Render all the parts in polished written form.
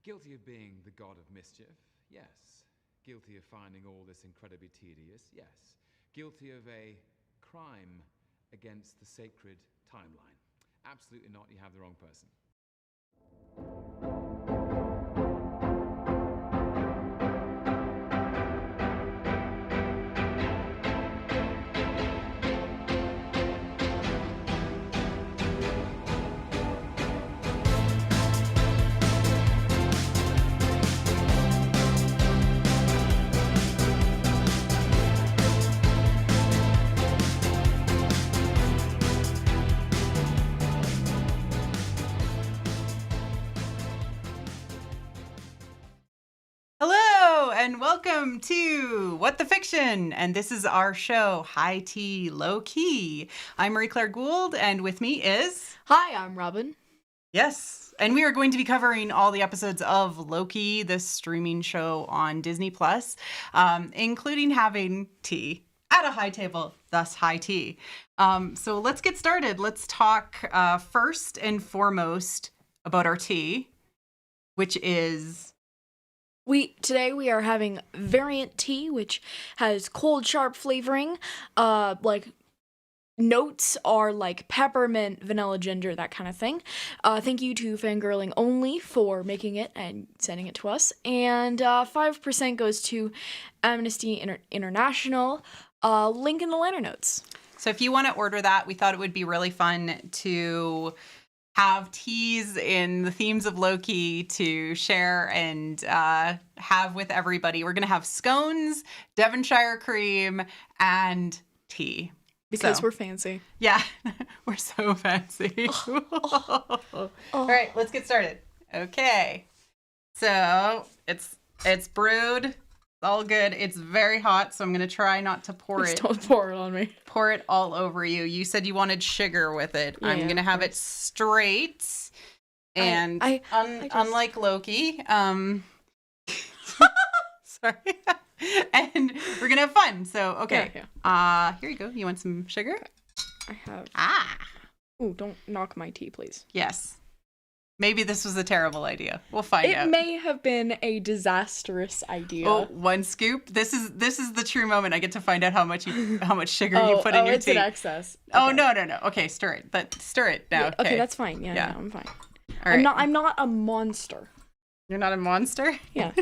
Guilty of being the god of mischief? Yes. Guilty of finding all this incredibly tedious? Yes. Guilty of a crime against the sacred timeline? Absolutely not. You have the wrong person. And welcome to What the Fiction, and this is our show, High Tea, Low Key. I'm Marie-Claire Gould, and with me is... Hi, I'm Robin. Yes, and we are going to be covering all the episodes of Loki, this streaming show on Disney+, including having tea at a high table, thus high tea. So let's get started. Let's talk first and foremost about our tea, which is... Today we are having variant tea, which has cold, sharp flavoring. Notes are like peppermint, vanilla, ginger, that kind of thing. Thank you to Fangirling Only for making it and sending it to us. And 5% goes to Amnesty International. Link in the liner notes. So if you want to order that, we thought it would be really fun to have teas in the themes of Loki to share and have with everybody. We're going to have scones, Devonshire cream, and tea. Because we're fancy. Yeah, we're so fancy. All right, let's get started. Okay. So it's brewed. All good. It's very hot, so I'm going to try not to pour Please don't pour it on me. Pour it all over you. You said you wanted sugar with it. Yeah, I'm going to have it straight. And unlike Loki, sorry. And we're going to have fun. So, okay. Yeah. Here you go. You want some sugar? I have. Ooh, don't knock my tea, please. Yes. Maybe this was a terrible idea. We'll find out. It may have been a disastrous idea. Oh, one scoop. This is the true moment. I get to find out how much sugar you put in your it's tea. It's in excess. Okay. Oh no. Okay, stir it. Stir it now. Yeah, okay, that's fine. Yeah. No, I'm fine. All right. I'm not a monster. You're not a monster? Yeah.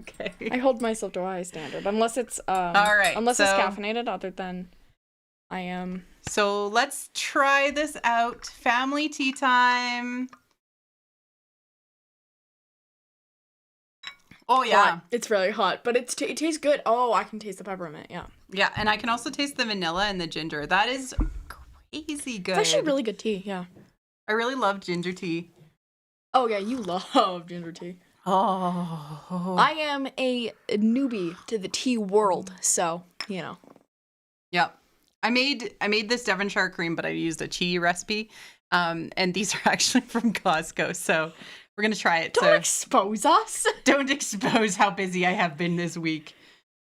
Okay. I hold myself to a high standard, unless it's all right. Unless it's caffeinated. Other than I am. So let's try this out. Family tea time. Oh, yeah. Hot. It's really hot, but it tastes good. Oh, I can taste the peppermint, yeah. Yeah, and I can also taste the vanilla and the ginger. That is crazy good. It's actually really good tea, yeah. I really love ginger tea. Oh, yeah, you love ginger tea. Oh. I am a newbie to the tea world, so, you know. Yep. I made this Devonshire cream, but I used a tea recipe. And these are actually from Costco, so we're going to try it. Don't expose us. Don't expose how busy I have been this week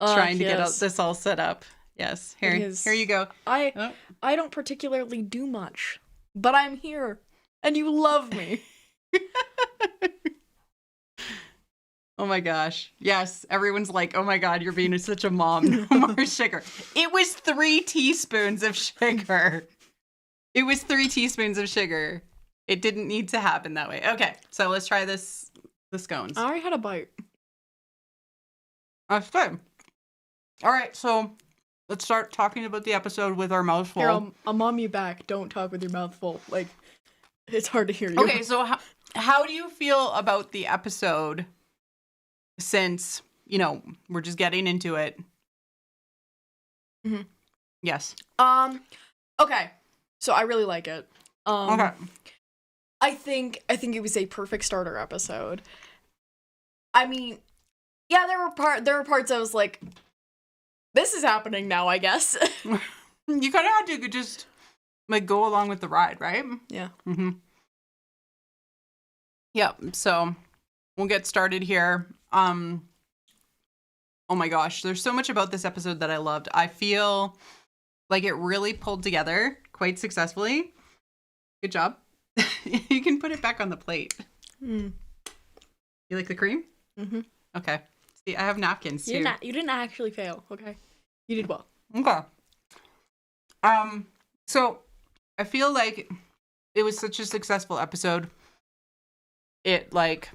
trying to get this all set up. Yes. Here you go. I don't particularly do much, but I'm here and you love me. Oh my gosh. Yes. Everyone's like, oh my God, you're being such a mom. No more sugar. It was 3 teaspoons of sugar. It was 3 teaspoons of sugar. It didn't need to happen that way. Okay. So let's try the scones. I already had a bite. That's good. All right. So let's start talking about the episode with our mouths full. Here, I'll mom you back. Don't talk with your mouth full. Like, it's hard to hear you. Okay. So how do you feel about the episode? Since, we're just getting into it. Mm-hmm. Yes. Okay. So I really like it. Okay. I think it was a perfect starter episode. I mean, yeah, there were parts I was like, this is happening now, I guess. You kind of had to just go along with the ride, right? Yeah. Mm-hmm. Yep. So we'll get started here. Oh my gosh, there's so much about this episode that I loved. I feel like it really pulled together quite successfully. Good job. You can put it back on the plate. You like the cream? Mm-hmm. Okay. See, I have napkins too. You didn't actually fail, okay? You did well. Okay. So I feel like it was such a successful episode. It like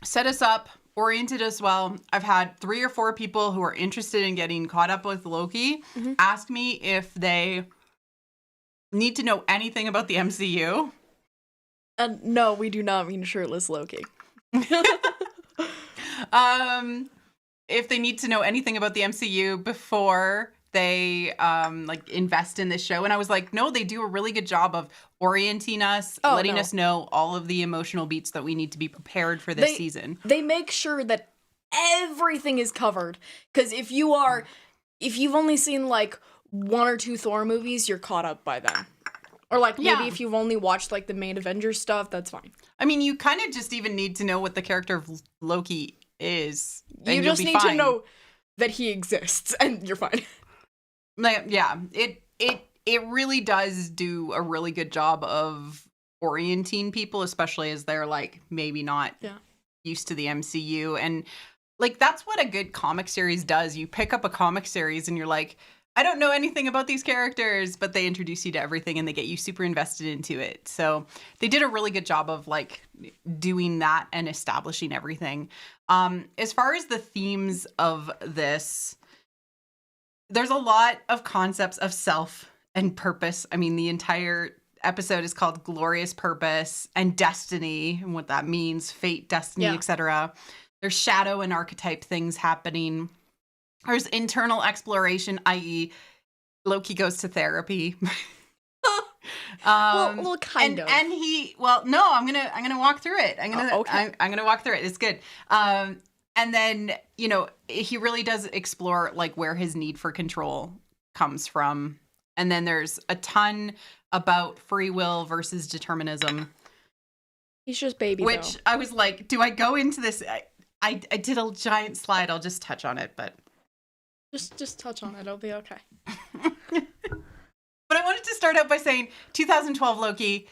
set us up, oriented us well. I've had 3 or 4 people who are interested in getting caught up with Loki ask me if they need to know anything about the MCU. No, we do not mean shirtless Loki. If they need to know anything about the MCU before they like invest in this show. And I was like, no, they do a really good job of orienting us, letting us know all of the emotional beats that we need to be prepared for this season. They make sure that everything is covered. Because if you've only seen like 1 or 2 Thor movies, you're caught up by them. Or like maybe if you've only watched like the main Avengers stuff, that's fine. I mean, you kind of just even need to know what the character of Loki is. You just need to know that he exists, and you're fine. Like, yeah, it really does do a really good job of orienting people, especially as they're like maybe not used to the MCU. And like that's what a good comic series does. You pick up a comic series and you're like, I don't know anything about these characters, but they introduce you to everything and they get you super invested into it. So they did a really good job of like doing that and establishing everything. As far as the themes of this, there's a lot of concepts of self and purpose. I mean, the entire episode is called Glorious Purpose and Destiny and what that means, fate, destiny, etc. There's shadow and archetype things happening. There's internal exploration, i.e. Loki goes to therapy. Well, kind of. And no, I'm gonna walk through it. I'm gonna walk through it. It's good. And then, you know, he really does explore like where his need for control comes from. And then there's a ton about free will versus determinism. He's just baby, which though. I was like, do I go into this? I did a giant slide. I'll just touch on it, but just touch on it. It'll be okay. But I wanted to start out by saying 2012 Loki.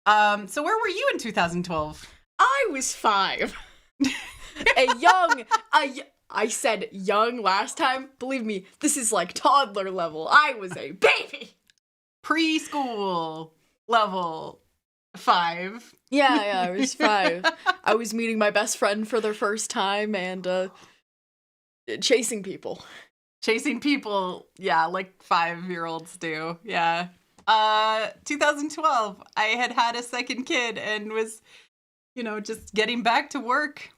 So where were you in 2012? I was 5. I said young last time. Believe me, this is like toddler level. I was a baby. Preschool level 5. Yeah, I was 5. I was meeting my best friend for the first time and chasing people. Chasing people, yeah, like 5-year-olds do. Yeah. 2012, I had a second kid and was, you know, just getting back to work.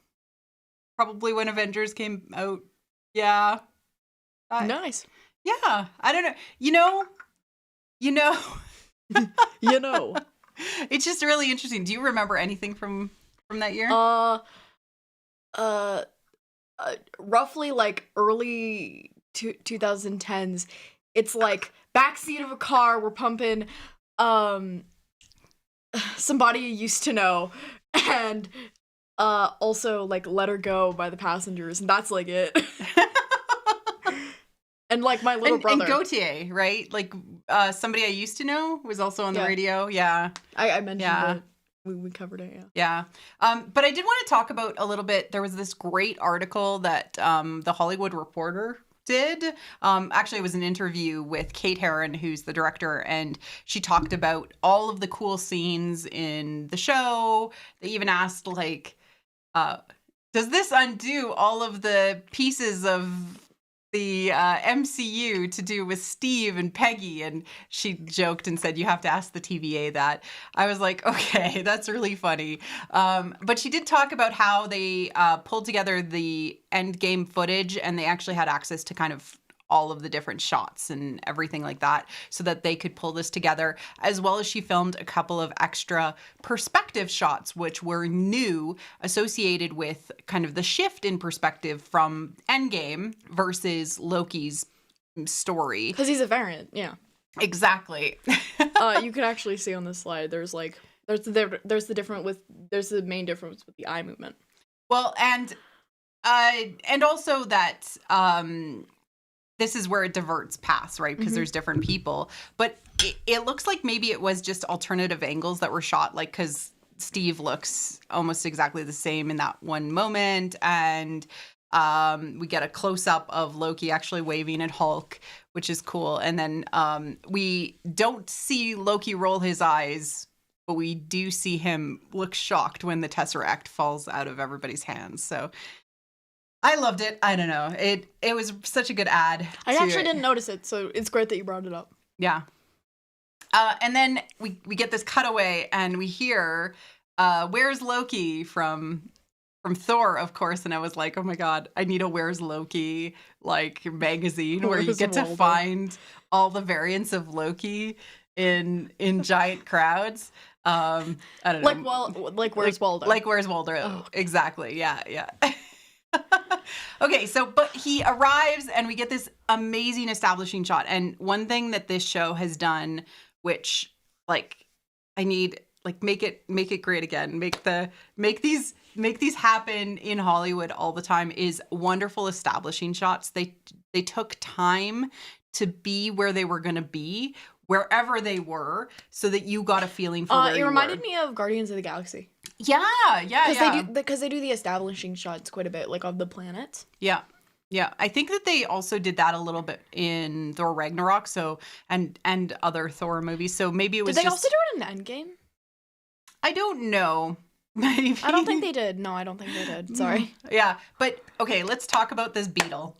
Probably when Avengers came out. Yeah. Nice. Yeah. I don't know. You know. You know. It's just really interesting. Do you remember anything from that year? Roughly like early 2010s. It's like backseat of a car. We're pumping Somebody You Used to Know, and also like Let Her Go by the Passengers, and that's like it. And like my little brother. And Gautier, right? Like Somebody I Used to Know was also on the radio. Yeah. I mentioned it. We covered it, yeah. But I did want to talk about a little bit. There was this great article that the Hollywood Reporter did. Actually, it was an interview with Kate Herron, who's the director, and she talked about all of the cool scenes in the show. They even asked, like, does this undo all of the pieces of the MCU to do with Steve and Peggy? And she joked and said, you have to ask the TVA that. I was like, okay, that's really funny. But she did talk about how they pulled together the Endgame footage, and they actually had access to kind of all of the different shots and everything like that so that they could pull this together, as well as she filmed a couple of extra perspective shots, which were new, associated with kind of the shift in perspective from Endgame versus Loki's story. Because he's a variant, yeah. Exactly. You can actually see on this slide, there's the main difference with the eye movement. Well, and also that this is where it diverts paths, right? Because there's different people. But it looks like maybe it was just alternative angles that were shot, like, because Steve looks almost exactly the same in that one moment. And we get a close-up of Loki actually waving at Hulk, which is cool. And then we don't see Loki roll his eyes, but we do see him look shocked when the Tesseract falls out of everybody's hands. So I loved it. I don't know. It was such a good ad. I actually didn't notice it, so it's great that you brought it up. Yeah. And then we get this cutaway and we hear, "Where's Loki?" from Thor, of course. And I was like, oh my God, I need a Where's Loki like magazine where you get to find all the variants of Loki in giant crowds. I don't know. Like Where's Waldo? Like Where's Waldo? Oh. Exactly. Yeah. Okay, but he arrives and we get this amazing establishing shot. And one thing that this show has done, which I need make it great again. Make these happen in Hollywood all the time, is wonderful establishing shots. They took time to be where they were going to be, wherever they were, so that you got a feeling for where you were. It reminded me of Guardians of the Galaxy. Yeah. Because they do the establishing shots quite a bit, like of the planet. Yeah. I think that they also did that a little bit in Thor Ragnarok, and other Thor movies. So maybe it was. Did they also do it in Endgame? I don't know. Maybe. I don't think they did. No, I don't think they did. Sorry. Yeah, but okay, let's talk about this beetle.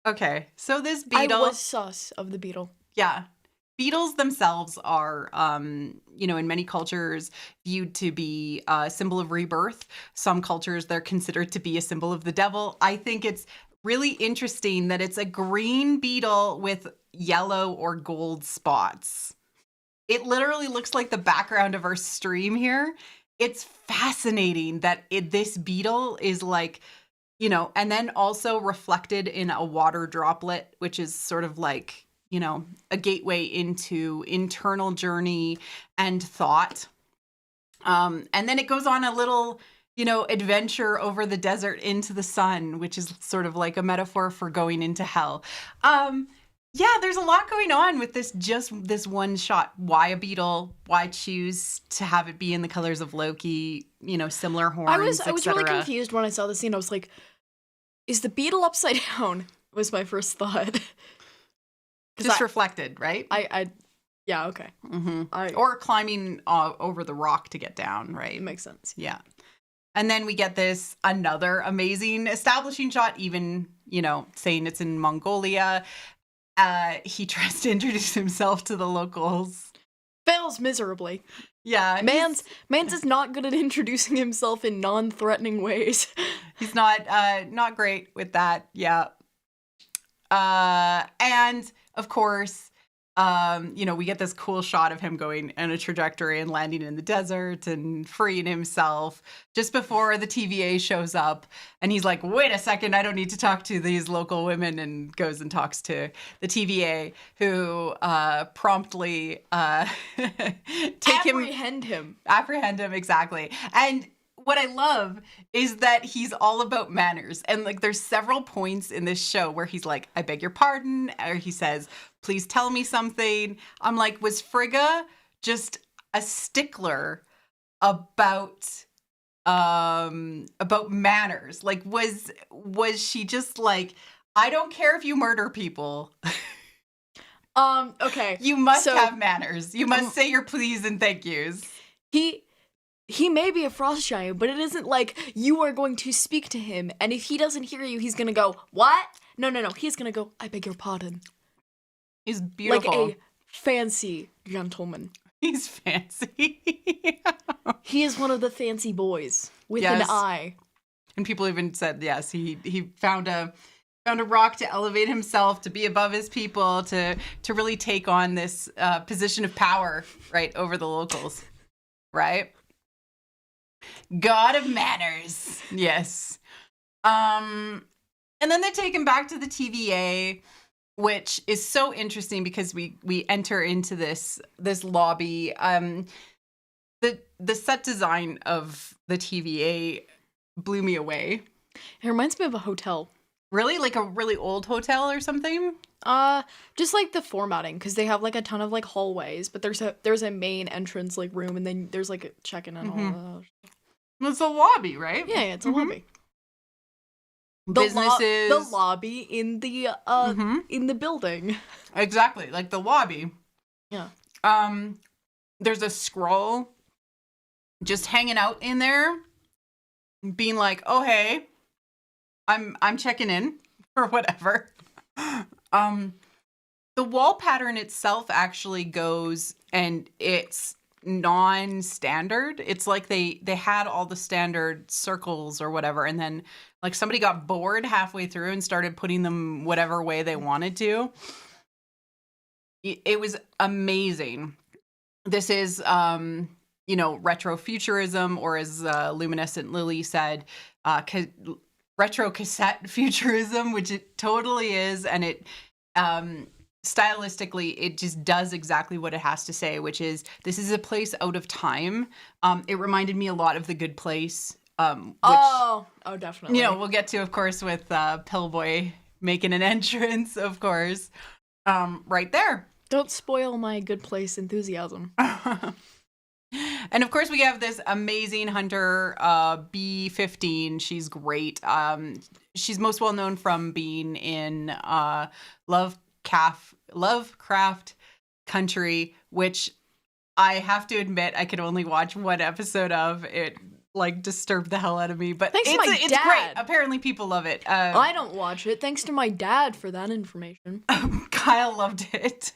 Okay, so this beetle. I was sus of the beetle. Yeah. Beetles themselves are, in many cultures viewed to be a symbol of rebirth. Some cultures, they're considered to be a symbol of the devil. I think it's really interesting that it's a green beetle with yellow or gold spots. It literally looks like the background of our stream here. It's fascinating that this beetle is and then also reflected in a water droplet, which is sort of like, a gateway into internal journey and thought. And then it goes on a little, adventure over the desert into the sun, which is sort of like a metaphor for going into hell. Yeah, there's a lot going on with this one shot. Why a beetle? Why choose to have it be in the colors of Loki? Similar horns, I was really confused when I saw the scene. I was like, is the beetle upside down? Was my first thought. Just reflected, right? Yeah, okay. Mm-hmm. Or climbing over the rock to get down, right? It makes sense. Yeah. And then we get another amazing establishing shot, even, saying it's in Mongolia. He tries to introduce himself to the locals. Fails miserably. Yeah. Mans is not good at introducing himself in non-threatening ways. He's not great with that. Yeah. And of course, we get this cool shot of him going on a trajectory and landing in the desert and freeing himself just before the TVA shows up. And he's like, wait a second, I don't need to talk to these local women, and goes and talks to the TVA, who promptly apprehend him. Apprehend him, exactly. And what I love is that he's all about manners. And there's several points in this show where he's like, I beg your pardon, or he says, please tell me something. I'm like, was Frigga just a stickler about manners? Was she just like, I don't care if you murder people. Okay. You must have manners. You must say your please and thank yous. He may be a frost giant, but it isn't like you are going to speak to him, and if he doesn't hear you, he's gonna go, what? No. He's gonna go, I beg your pardon. He's beautiful. Like a fancy gentleman. He's fancy. He is one of the fancy boys with an eye. And people even said, yes, he found a rock to elevate himself, to be above his people, to really take on this position of power, right, over the locals, right? God of manners. Yes. And then they take him back to the TVA, which is so interesting because we enter into this lobby. The set design of the TVA blew me away. It reminds me of a hotel. Really? Like a really old hotel or something? Just like the formatting, because they have like a ton of like hallways, but there's a main entrance like room, and then there's like a check-in and all that. It's a lobby, right? Yeah, it's a lobby. Businesses. The lobby in the in the building. Exactly, like the lobby. Yeah. There's a scroll just hanging out in there, being like, "Oh hey, I'm checking in," or whatever. The wall pattern itself actually goes, and it's non-standard. It's like they had all the standard circles or whatever, and then like somebody got bored halfway through and started putting them whatever way they wanted to. It was amazing. This is retrofuturism, or as Luminescent Lily said, retro cassette futurism, which it totally is, and it stylistically it just does exactly what it has to say, which is this is a place out of time. It reminded me a lot of The Good Place, which definitely, we'll get to, of course, with Pillboy making an entrance, of course, right there. Don't spoil my Good Place enthusiasm. And of course, we have this amazing hunter, B-15. She's great. She's most well known from being in Lovecraft Country, which I have to admit I could only watch one episode of. It like disturbed the hell out of me, but thanks to my dad. It's great. Apparently, people love it. I don't watch it. Thanks to my dad for that information. Kyle loved it.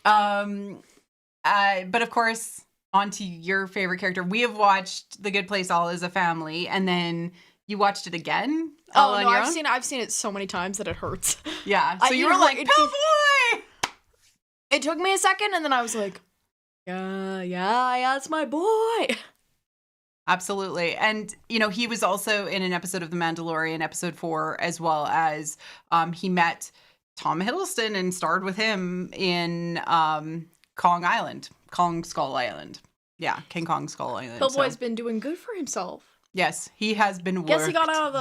But of course, on to your favorite character. We have watched The Good Place all as a family, and then you watched it again. I've seen it so many times that it hurts. Yeah, so you were like, Pillboy! It took me a second, and then I was like, yeah, it's my boy. Absolutely. And, he was also in an episode of The Mandalorian, episode 4, as well as he met Tom Hiddleston and starred with him in Kong Skull Island. Yeah, King Kong Skull Island. Pillboy's been doing good for himself. Yes, he has been worked. Yes, he got out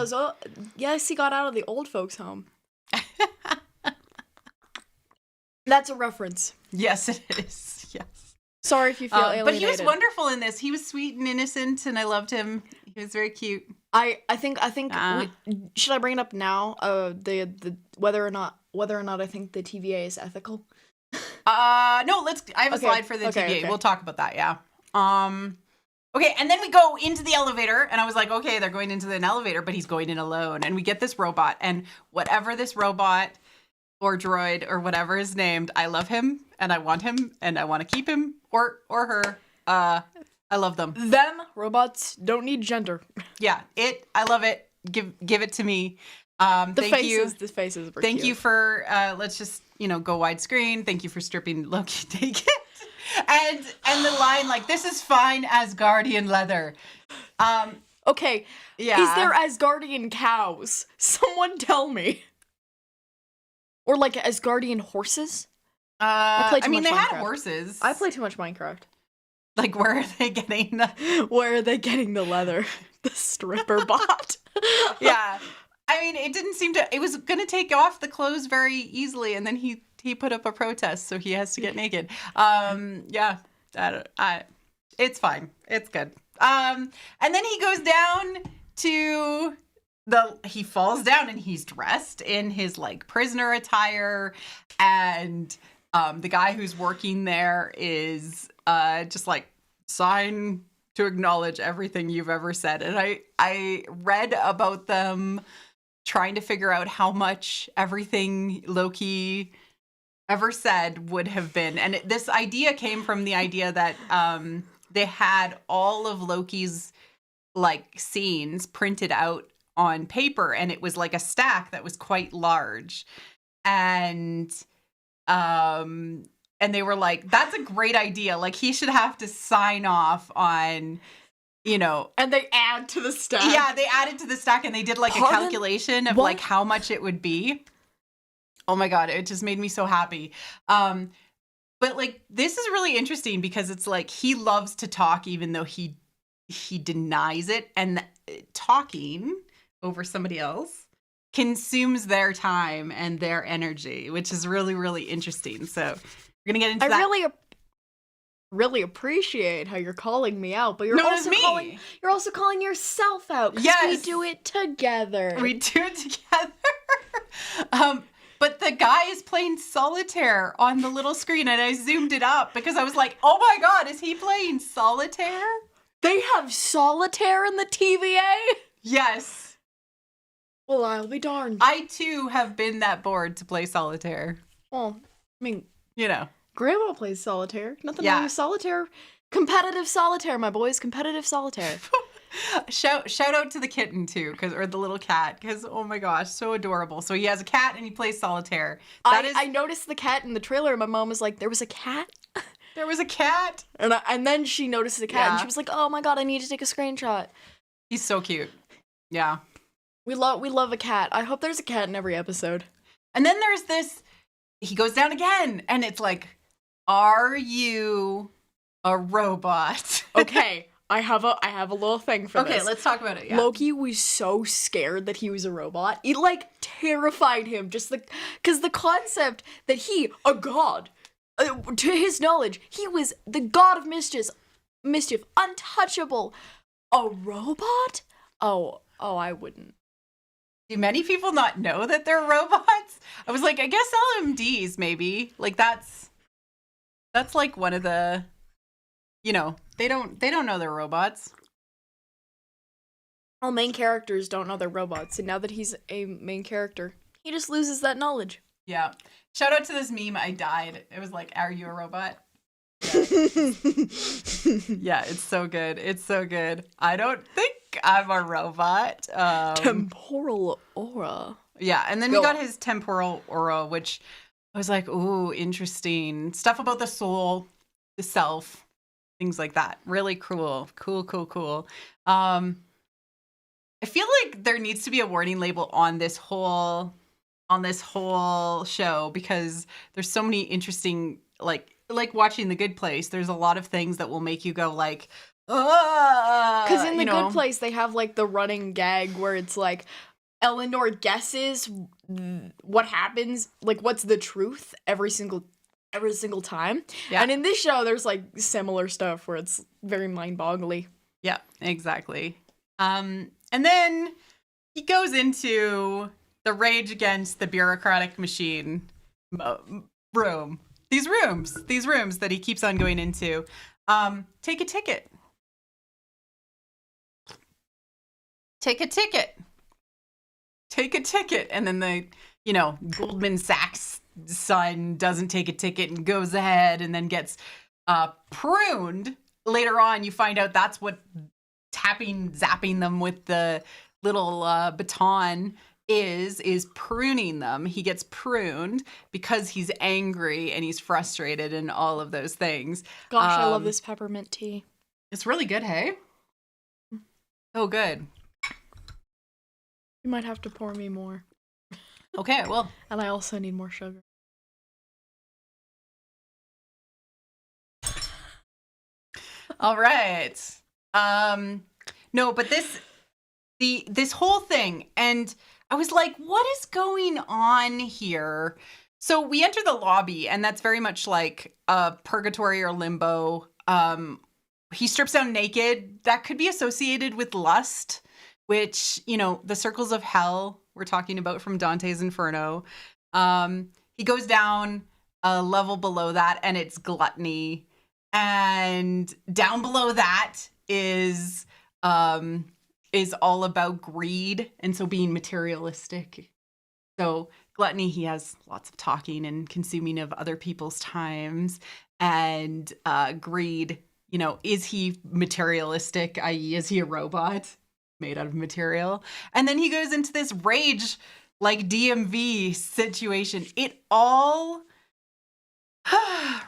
of the old folks' home. That's a reference. Yes, it is. Yes. Sorry if you feel alienated. But he was wonderful in this. He was sweet and innocent, and I loved him. He was very cute. I think should I bring it up now? The whether or not I think the TVA is ethical. No, I have a slide for the TVA. Okay. We'll talk about that, yeah. Okay, and then we go into the elevator, and I was like, okay, they're going into an elevator, but he's going in alone. And we get this robot, and whatever this robot or droid or whatever is named, I love him, and I want him, and I want to keep him or her. I love them. Them robots don't need gender. Yeah, I love it. Give it to me. The faces were Thank cute. you for let's just go widescreen. Thank you for stripping Loki naked. and the line like, this is fine Asgardian leather. Okay. Yeah. Is there Asgardian cows? Someone tell me. Or like Asgardian horses? They had horses. I play too much Minecraft. Like, where are they getting the leather? The stripper bot. Yeah. I mean, it didn't seem to. It was going to take off the clothes very easily, and then he put up a protest, so he has to get naked. Yeah, it's fine. It's good. And then he goes down to he falls down, and he's dressed in his like prisoner attire, and the guy who's working there is just like, sign to acknowledge everything you've ever said. And I read about them trying to figure out how much everything Loki ever said would have been. And this idea came from the idea that they had all of Loki's like scenes printed out on paper, and it was like a stack that was quite large. And they were like, that's a great idea. Like, he should have to sign off on, And they add to the stack. Yeah, they added to the stack, and they did like a calculation of like how much it would be. Oh my God, it just made me so happy. But like, this is really interesting because it's like, he loves to talk even though he denies it, and talking over somebody else consumes their time and their energy, which is really, really interesting. So we're going to get into I that. really appreciate how you're calling me out, but you're No, it was also me. calling yourself out, because Yes. we do it together. We do it together. But the guy is playing solitaire on the little screen, and I zoomed it up because I was like, oh my God, is he playing solitaire? They have solitaire in the TVA? Yes. Well, I'll be darned. I too have been that bored to play solitaire. Well, I mean, You know. Grandma plays solitaire. Nothing Yeah. wrong with solitaire. Competitive solitaire, my boys. Competitive solitaire. Shout out to the kitten too, or the little cat, because oh my gosh, so adorable. So he has a cat and he plays solitaire. I noticed the cat in the trailer, and my mom was like, "There was a cat," There was a cat. and then she noticed the cat, and Yeah. she was like, "Oh my god, I need to take a screenshot." He's so cute. Yeah. We love a cat. I hope there's a cat in every episode. And then there's this. He goes down again, and it's like, "Are you a robot?" Okay, I have a little thing for this. Okay, let's talk about it. Yeah. Loki was so scared that he was a robot. It like terrified him, just because the concept that he, a god, to his knowledge, he was the god of mischief, untouchable. A robot? Oh, I wouldn't. Do many people not know that they're robots? I was like, I guess LMDs maybe. Like that's like one of the, they don't know they're robots. All main characters don't know they're robots, and now that he's a main character, he just loses that knowledge. Yeah. Shout out to this meme. I died. It was like, "Are you a robot?" Yeah, it's so good. It's so good. I don't think I'm a robot. Temporal aura. Yeah, and then Go we got on. his temporal aura, which I was like, ooh, interesting. Stuff about the soul, the self, things like that. Really cool. Cool. I feel like there needs to be a warning label on this whole show, because there's so many interesting, like watching The Good Place, there's a lot of things that will make you go like, Because in The Good Place, they have like the running gag where it's like Eleanor guesses what happens, like what's the truth every single time. Yeah. And in this show, there's like similar stuff where it's very mind-boggling. Yeah, exactly. And then he goes into the rage against the bureaucratic machine room. These rooms that he keeps on going into. Take a ticket. Take a ticket. And then the, Goldman Sachs son doesn't take a ticket and goes ahead and then gets pruned. Later on, you find out that's what zapping them with the little baton is pruning them. He gets pruned because he's angry and he's frustrated and all of those things. Gosh, I love this peppermint tea. It's really good, hey? So good. You might have to pour me more. Okay, well. And I also need more sugar. All right. No, but this whole thing, and I was like, what is going on here? So we enter the lobby, and that's very much like purgatory or limbo. He strips down naked. That could be associated with lust, which, the circles of hell we're talking about from Dante's Inferno. He goes down a level below that, and it's gluttony. And down below that is all about greed, and so being materialistic. So gluttony, he has lots of talking and consuming of other people's times. And greed, is he materialistic, i.e. is he a robot made out of material? And then he goes into this rage, like DMV situation. It all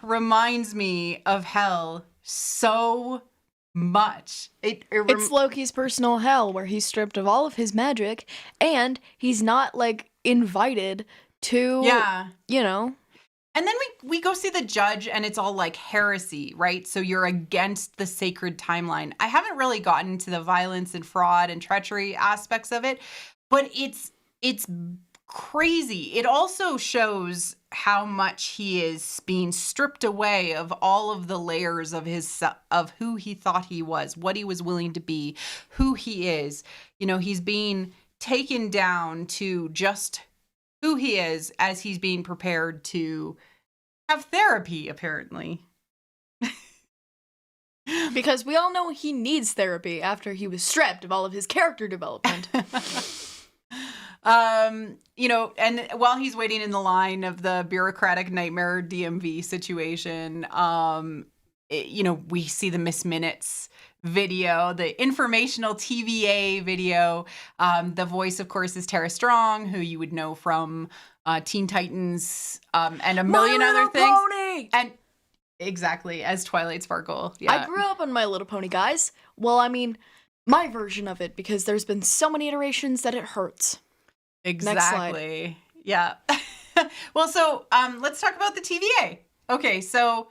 reminds me of hell so much. It's Loki's personal hell, where he's stripped of all of his magic, and he's not like invited to, And then we go see the judge, and it's all like heresy, right? So you're against the sacred timeline. I haven't really gotten to the violence and fraud and treachery aspects of it, but it's it's crazy. It also shows how much he is being stripped away of all of the layers of of who he thought he was, what he was willing to be, who he is. You know, he's being taken down to just who he is as he's being prepared to have therapy, apparently. Because we all know he needs therapy after he was stripped of all of his character development. You know, and while he's waiting in the line of the bureaucratic nightmare DMV situation, you know, we see the Miss Minutes video, the informational TVA video. The voice, of course, is Tara Strong, who you would know from Teen Titans and a million other things. Pony! And exactly, as Twilight Sparkle. Yeah. I grew up on My Little Pony, guys. Well, I mean, my version of it, because there's been so many iterations that it hurts. Exactly. Yeah. Well, so let's talk about the TVA. Okay, so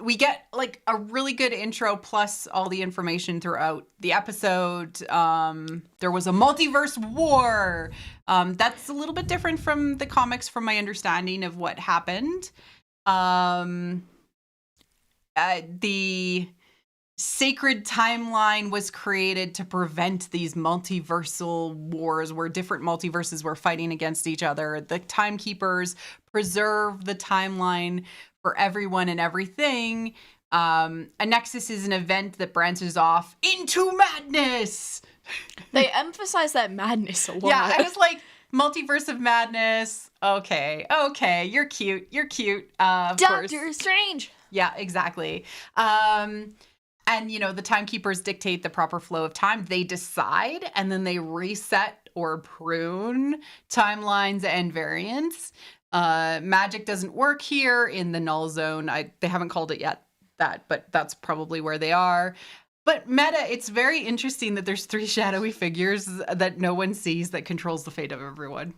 we get like a really good intro plus all the information throughout the episode. There was a multiverse war. That's a little bit different from the comics from my understanding of what happened. The sacred timeline was created to prevent these multiversal wars where different multiverses were fighting against each other. The timekeepers preserve the timeline for everyone and everything. A nexus is an event that branches off into madness. They emphasize that madness a lot. Yeah, I was like, multiverse of madness. Okay, you're cute. Doctor Strange. Yeah, exactly. And, you know, the timekeepers dictate the proper flow of time. They decide, and then they reset or prune timelines and variants. Magic doesn't work here in the null zone. They haven't called it yet that, but that's probably where they are. But meta, it's very interesting that there's 3 shadowy figures that no one sees that controls the fate of everyone.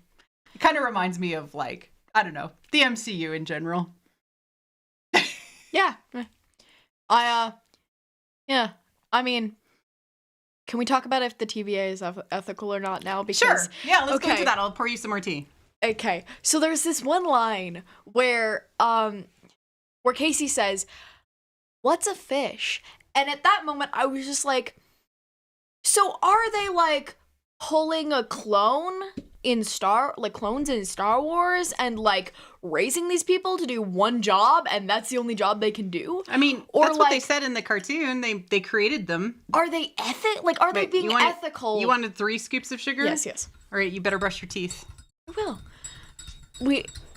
It kind of reminds me of, like, I don't know, the MCU in general. Yeah. Yeah, I mean, can we talk about if the TVA is ethical or not now? Because, sure. Yeah, let's go into that. I'll pour you some more tea. Okay, so there's this one line where Casey says, "What's a fish?" And at that moment, I was just like, so are they like pulling a clones in Star Wars and like raising these people to do one job and that's the only job they can do? I mean, or that's like, what they said in the cartoon. They created them. Are they they being ethical? You wanted 3 scoops of sugar? Yes. All right, you better brush your teeth. I will.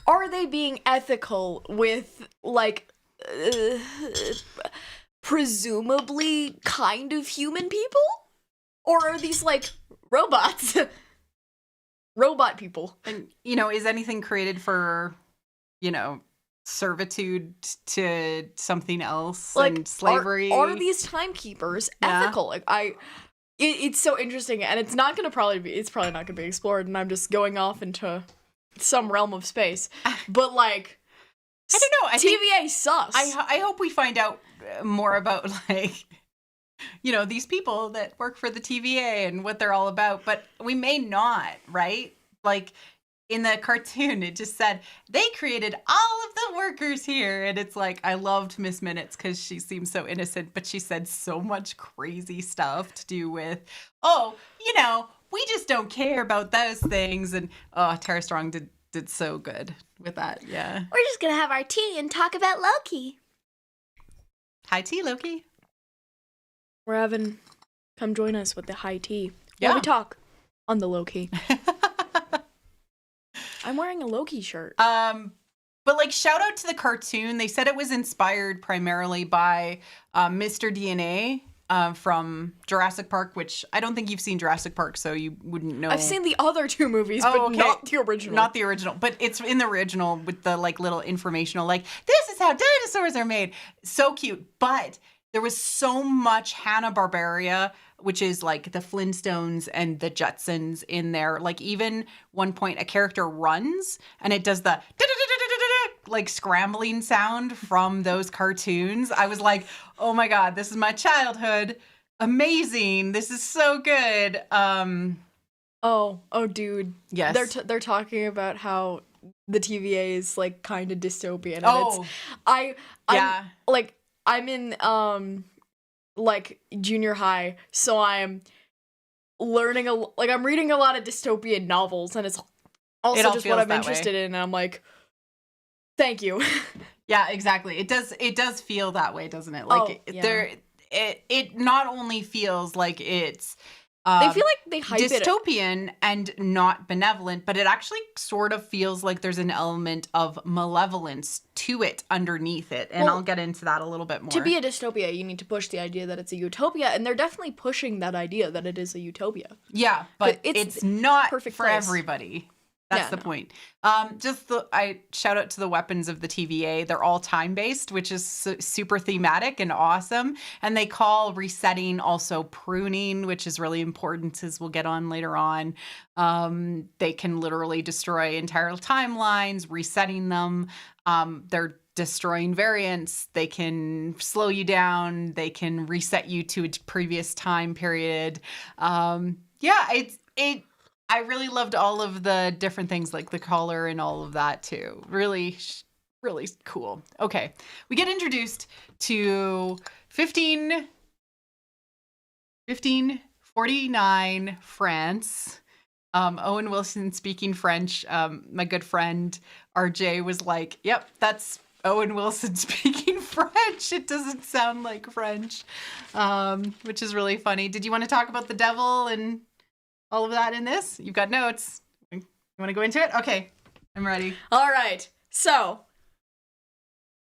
Are they being ethical with like presumably kind of human people? Or are these like robots? Robot people. And, you know, is anything created for, you know, servitude to something else, like, and slavery? Are these timekeepers ethical? Like, it's so interesting, and it's probably not gonna be explored, and I'm just going off into some realm of space. But like, I don't know. TVA sus. I hope we find out more about, like, you know, these people that work for the TVA and what they're all about, but we may not, right? Like, in the cartoon, it just said, they created all of the workers here. And it's like, I loved Miss Minutes because she seems so innocent, but she said so much crazy stuff to do with, oh, you know, we just don't care about those things. And, oh, Tara Strong did so good with that, yeah. We're just going to have our tea and talk about Loki. High tea, Loki. We're having, come join us with the high tea. Yeah. While we talk on the Loki. I'm wearing a Loki shirt. But like, shout out to the cartoon. They said it was inspired primarily by Mr. DNA from Jurassic Park, which I don't think you've seen Jurassic Park, so you wouldn't know. I've seen the other 2 movies, but not the original. Not the original, but it's in the original with the like little informational, like, this is how dinosaurs are made. So cute, but there was so much Hanna-Barbera, which is like the Flintstones and the Jetsons in there. Like, even one point a character runs and it does the like scrambling sound from those cartoons. I was like, oh my God, this is my childhood. Amazing. This is so good. Oh, dude. Yes. They're talking about how the TVA is like kind of dystopian. And Oh. I'm in like junior high, so I'm learning I'm reading a lot of dystopian novels, and it's also just what I'm interested in, and I'm like, thank you. Yeah, exactly. It does feel that way, doesn't it? Like it not only feels like it's they feel like they hype dystopian and not benevolent, but it actually sort of feels like there's an element of malevolence to it underneath it. And I'll get into that a little bit more. To be a dystopia, you need to push the idea that it's a utopia, and they're definitely pushing that idea that it is a utopia. Yeah, but it's not for everybody. That's the point. I shout out to the weapons of the TVA. They're all time-based, which is super thematic and awesome. And they call resetting also pruning, which is really important, as we'll get on later on. They can literally destroy entire timelines, resetting them. They're destroying variants. They can slow you down. They can reset you to a previous time period. I really loved all of the different things, like the color and all of that too. Really, really cool. Okay, we get introduced to 1549 France. Owen Wilson speaking French. My good friend RJ was like, yep, that's Owen Wilson speaking French. It doesn't sound like French, which is really funny. Did you want to talk about the devil and all of that in this? You've got notes. You want to go into it? Okay, I'm ready. All right. So,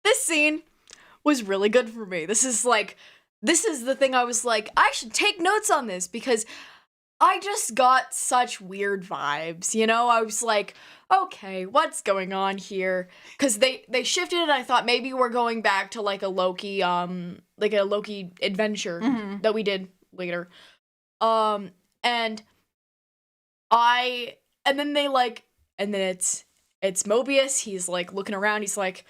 this scene was really good for me. This is the thing I was like, I should take notes on this, because I just got such weird vibes, you know? I was like, okay, what's going on here? Because they shifted, and I thought maybe we're going back to like a Loki adventure that we did later. And then it's Mobius. He's like looking around. He's like,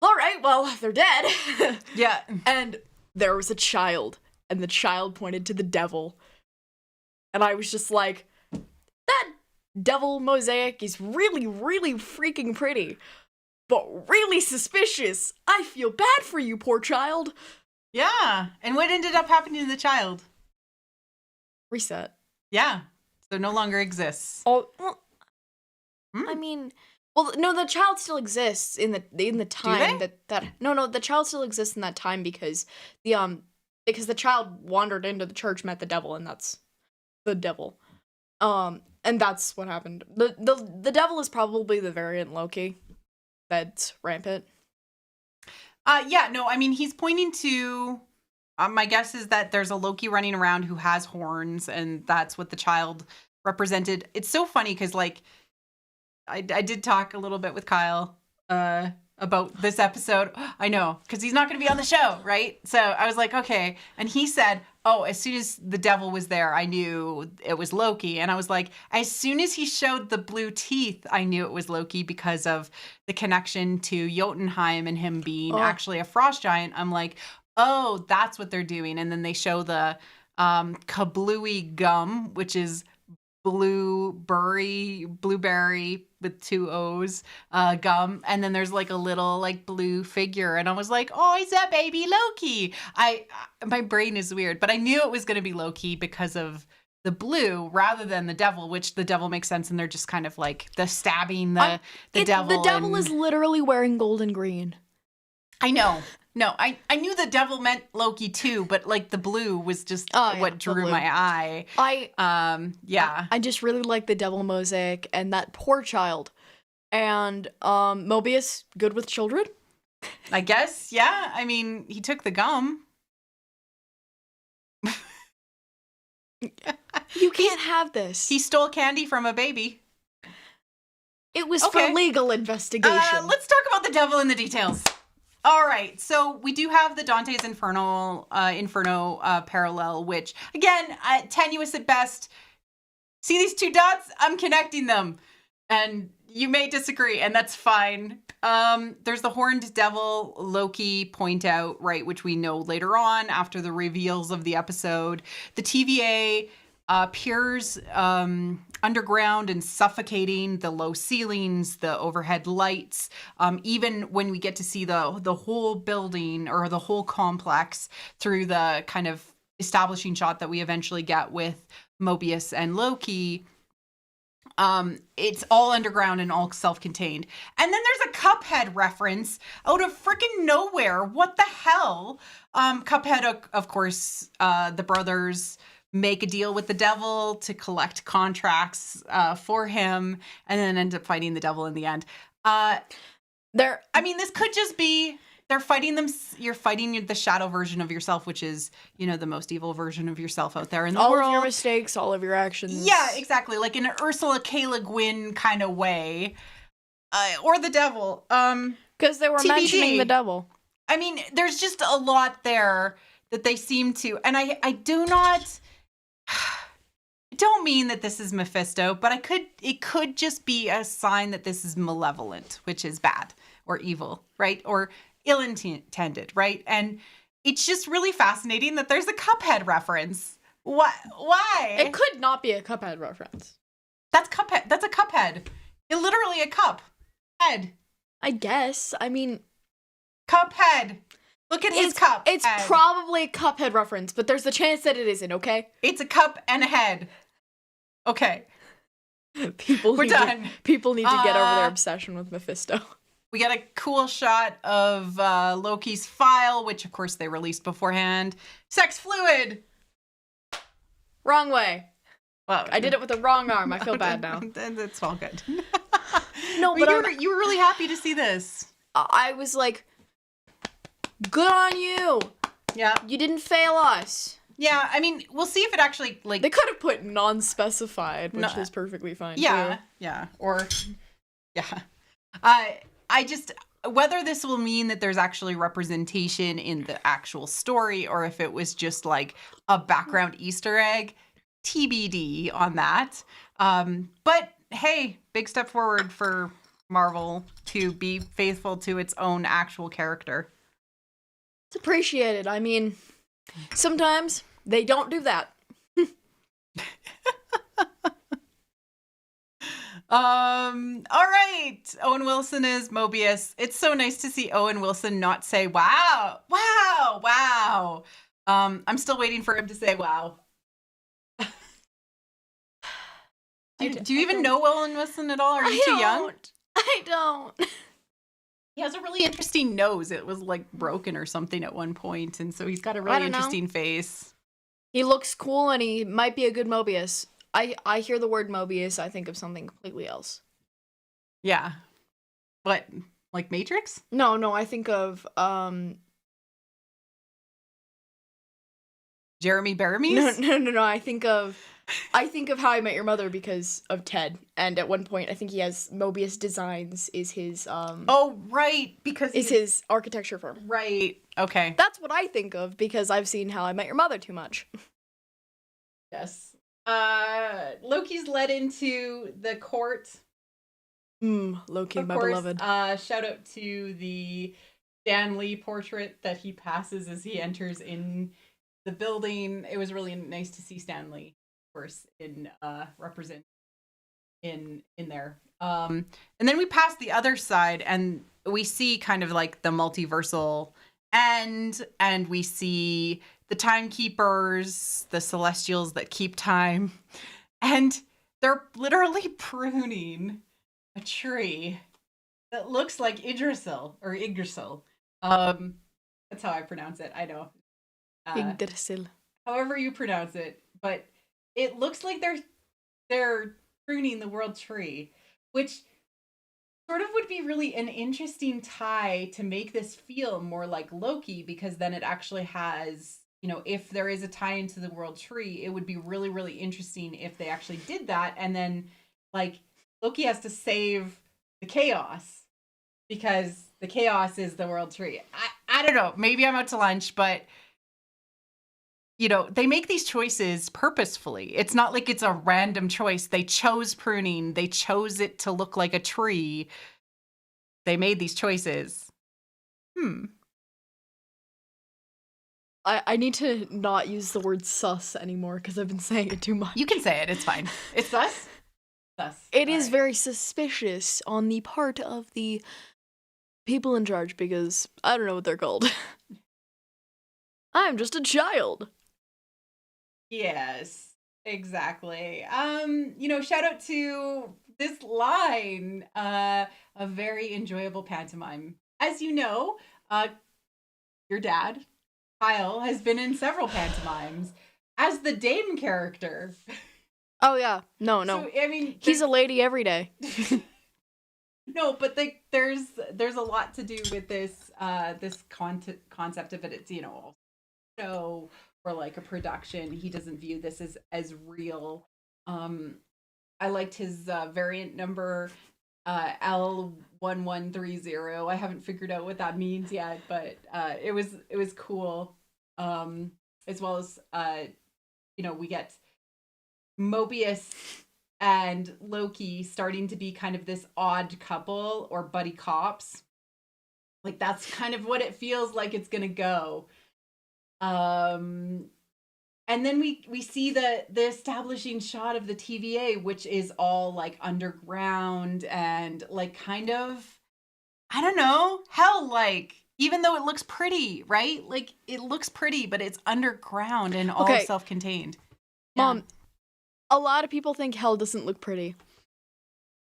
all right, well, they're dead. Yeah. And there was a child, and the child pointed to the devil. And I was just like, that devil mosaic is really, really freaking pretty, but really suspicious. I feel bad for you, poor child. Yeah. And what ended up happening to the child? Reset. Yeah. So no longer exists. Oh, well, I mean, well, no, the child still exists in the time the child still exists in that time because the child wandered into the church, met the devil, and that's the devil. And that's what happened. The devil is probably the variant Loki that's rampant. I mean, he's pointing to. My guess is that there's a Loki running around who has horns, and that's what the child represented. It's so funny because, like, I did talk a little bit with Kyle about this episode. I know, because he's not going to be on the show, right? So I was like, okay. And he said, oh, as soon as the devil was there, I knew it was Loki. And I was like, as soon as he showed the blue teeth, I knew it was Loki because of the connection to Jotunheim and him being actually a frost giant. I'm like, oh, that's what they're doing. And then they show the kablooey gum, which is blueberry with 2 O's gum. And then there's like a little like blue figure. And I was like, oh, is that baby Loki? My brain is weird, but I knew it was going to be Loki because of the blue rather than the devil, which the devil makes sense. And they're just kind of like the stabbing the devil. The devil is literally wearing gold and green. I know. No, I knew the devil meant Loki too, but like the blue was just what drew my eye. I just really like the devil mosaic and that poor child. And Mobius, good with children? I guess, yeah. I mean, he took the gum. You can't have this. He stole candy from a baby. It was for legal investigation. Let's talk about the devil and the details. All right, so we do have the Dante's Inferno parallel, which, again, tenuous at best. See these 2 dots? I'm connecting them. And you may disagree, and that's fine. There's the horned devil Loki point out, right, which we know later on after the reveals of the episode. The TVA appears underground and suffocating, the low ceilings, the overhead lights. Even when we get to see the whole building or the whole complex through the kind of establishing shot that we eventually get with Mobius and Loki, it's all underground and all self-contained. And then there's a Cuphead reference out of freaking nowhere. What the hell? Cuphead, of course, the brothers make a deal with the devil to collect contracts for him, and then end up fighting the devil in the end. This could just be they're fighting them. You're fighting the shadow version of yourself, which is, the most evil version of yourself out there in the world. All of your mistakes, all of your actions. Yeah, exactly. Like in an Ursula K. Le Guin kind of way, or the devil. Because they were TBD. mentioning the devil. I mean, there's just a lot there that they seem to, and I do not. I don't mean that this is Mephisto, but it could just be a sign that this is malevolent, which is bad or evil, right? Or ill-intended, right? And it's just really fascinating that there's a Cuphead reference. What? Why? It could not be a Cuphead reference. That's Cuphead. That's a Cuphead. It's literally a cup. Head. I guess. I mean... Cuphead. Look at his cup. It's head. probably a Cuphead reference, but there's a chance that it isn't, okay? It's a cup and a head. Okay. People need to get over their obsession with Mephisto. We get a cool shot of Loki's file, which of course they released beforehand. Sex fluid. Wrong way. Well, I did it with the wrong arm. I feel bad now. It's all good. No, but you were really happy to see this. I was like, good on you. Yeah. You didn't fail us. Yeah, I mean, we'll see if it actually, like... They could have put non-specified, which is perfectly fine, yeah, too. Yeah, or... Yeah. I just... Whether this will mean that there's actually representation in the actual story, or if it was just, like, a background Easter egg, TBD on that. But, hey, big step forward for Marvel to be faithful to its own actual character. It's appreciated. I mean, sometimes... They don't do that. All right. Owen Wilson is Mobius. It's so nice to see Owen Wilson not say, wow, wow, wow. I'm still waiting for him to say, wow. Do you even know Owen Wilson at all? Are you too young? I don't. He has a really interesting nose. It was like broken or something at one point. And so he's got a really interesting face. He looks cool and he might be a good Mobius. I hear the word Mobius, I think of something completely else. Yeah. What? Like Matrix? No, I think of Jeremy Bearimy? No. I think of How I Met Your Mother because of Ted. And at one point I think he has Mobius Designs is his Oh, right, because is his architecture firm. Right. Okay. That's what I think of because I've seen How I Met Your Mother too much. Yes. Loki's led into the court. Loki, my beloved. Shout out to the Stan Lee portrait that he passes as he enters in the building. It was really nice to see Stan Lee, of course, represent in there. And then we pass the other side and we see kind of like the multiversal end, and we see the timekeepers, the celestials that keep time, and they're literally pruning a tree that looks like Yggdrasil. That's how I pronounce it. I know. Yggdrasil. However you pronounce it, but it looks like they're pruning the world tree, which sort of would be really an interesting tie to make this feel more like Loki, because then it actually has, if there is a tie into the world tree, it would be really, really interesting if they actually did that. And then like Loki has to save the chaos because the chaos is the world tree. I don't know. Maybe I'm out to lunch, but they make these choices purposefully. It's not like it's a random choice. They chose pruning. They chose it to look like a tree. They made these choices. I need to not use the word sus anymore because I've been saying it too much. You can say it. It's fine. It's sus? Sus. It is very suspicious on the part of the people in charge because I don't know what they're called. I'm just a child. Yes, exactly. Shout out to this line, a very enjoyable pantomime. As you know, your dad, Kyle, has been in several pantomimes as the Dame character. Oh yeah, no. So, I mean, he's a lady every day. No, but there's a lot to do with this concept of it. It's show or like a production. He doesn't view this as real. I liked his variant number L1130. I haven't figured out what that means yet, but it was cool. As well as we get Mobius and Loki starting to be kind of this odd couple or buddy cops. Like that's kind of what it feels like it's gonna go. And then we see the establishing shot of the TVA, which is all like underground and like kind of, I don't know, hell, like even though it looks pretty, right? Like it looks pretty, but it's underground and all self-contained. Mom, a lot of people think hell doesn't look pretty.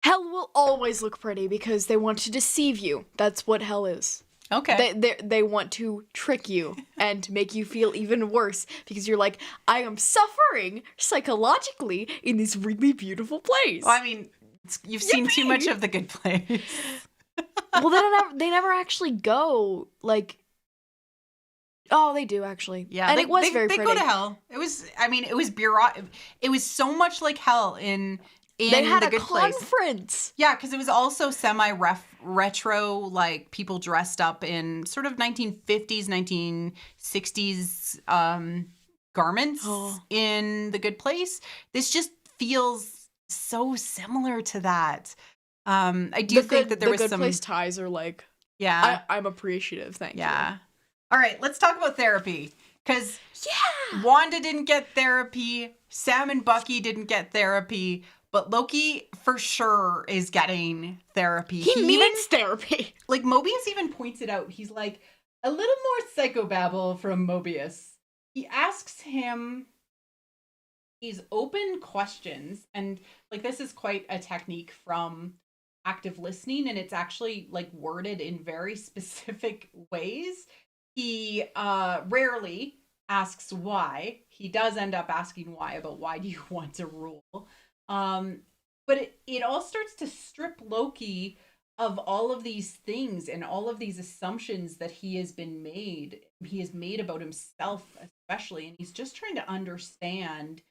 Hell will always look pretty because they want to deceive you. That's what hell is. Okay. They want to trick you and make you feel even worse because you're like, I am suffering psychologically in this really beautiful place. Well, I mean, you've seen too much of The Good Place. Well, they never actually go, like... Oh, they do, actually. Yeah, and it was very pretty. They go to hell. It was so much like hell in they had The a Good Place. conference. Yeah, because it was also semi-retro, like people dressed up in sort of 1950s, 1960s garments in The Good Place. This just feels so similar to that. I do think that there was some... The Good Place ties are like, yeah, I'm appreciative, thank you. Yeah. All right, let's talk about therapy. Because Wanda didn't get therapy, Sam and Bucky didn't get therapy, but Loki for sure is getting therapy. He needs therapy. Like, Mobius even points it out. He's like, a little more psychobabble from Mobius. He asks him these open questions, and, like, this is quite a technique from active listening, and it's actually, like, worded in very specific ways. He rarely asks why. He does end up asking why, about why do you want to rule? But it all starts to strip Loki of all of these things and all of these assumptions that he has made about himself, especially. And he's just trying to understand,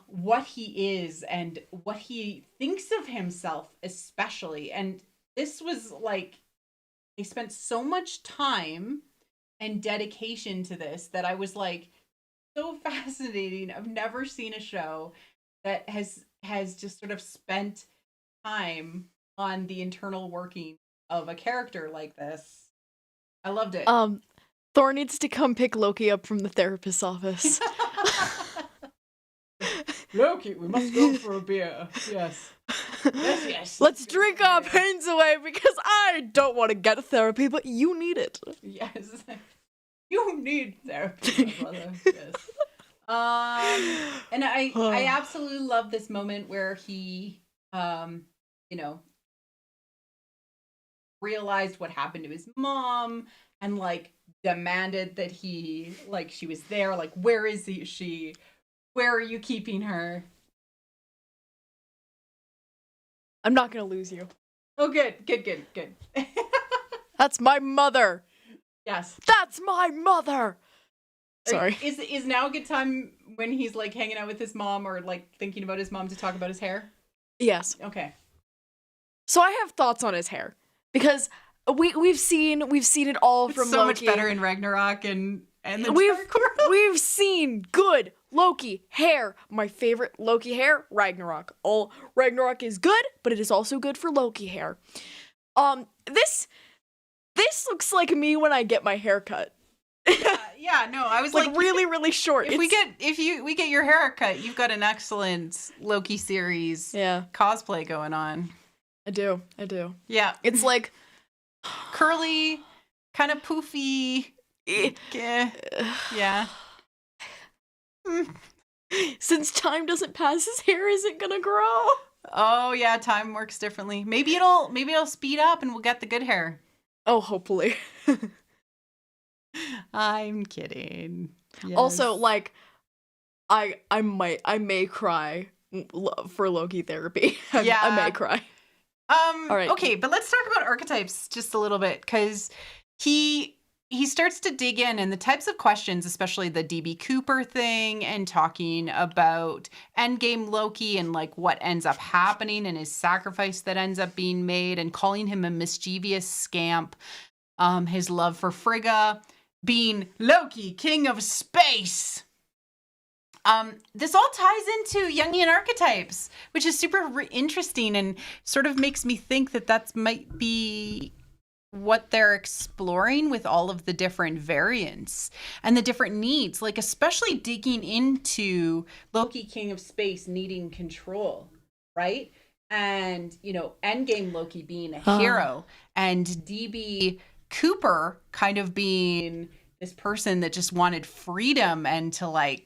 what he is and what he thinks of himself, especially. And this was like, they spent so much time and dedication to this that I was like, so fascinating. I've never seen a show that has just sort of spent time on the internal working of a character like this. I loved it. Thor needs to come pick Loki up from the therapist's office. Loki, we must go for a beer. Yes. Yes. Let's drink our pains away because I don't want to get therapy, but you need it. Yes. You need therapy, my brother. Yes. And I absolutely love this moment where he, realized what happened to his mom and like demanded that she was there. Like, where is she? Where are you keeping her? I'm not gonna lose you. Oh, good. That's my mother. Yes. That's my mother. Sorry. Is now a good time when he's like hanging out with his mom or like thinking about his mom to talk about his hair? Yes. Okay. So I have thoughts on his hair because we've seen it all from so Loki. Much better in Ragnarok and the we've seen good Loki hair. My favorite Loki hair, Ragnarok. All Ragnarok is good, but it is also good for Loki hair. This looks like me when I get my hair cut. Yeah, no, I was like really, really short. If we get your haircut, you've got an excellent Loki series cosplay going on. I do. Yeah. It's like curly, kind of poofy. Yeah. Since time doesn't pass, his hair isn't gonna grow. Oh yeah, time works differently. Maybe it'll speed up and we'll get the good hair. Oh, hopefully. I'm kidding. Yes. Also, like, I may cry for Loki therapy. I may cry. All right. Okay, but let's talk about archetypes just a little bit, because he starts to dig in, and the types of questions, especially the DB Cooper thing, and talking about endgame Loki and like what ends up happening and his sacrifice that ends up being made, and calling him a mischievous scamp. His love for Frigga, being Loki, king of space. This all ties into Jungian archetypes, which is super interesting and sort of makes me think that might be what they're exploring with all of the different variants and the different needs, like especially digging into Loki, king of space, needing control, right? And, endgame Loki being a hero, and DB Cooper kind of being this person that just wanted freedom and to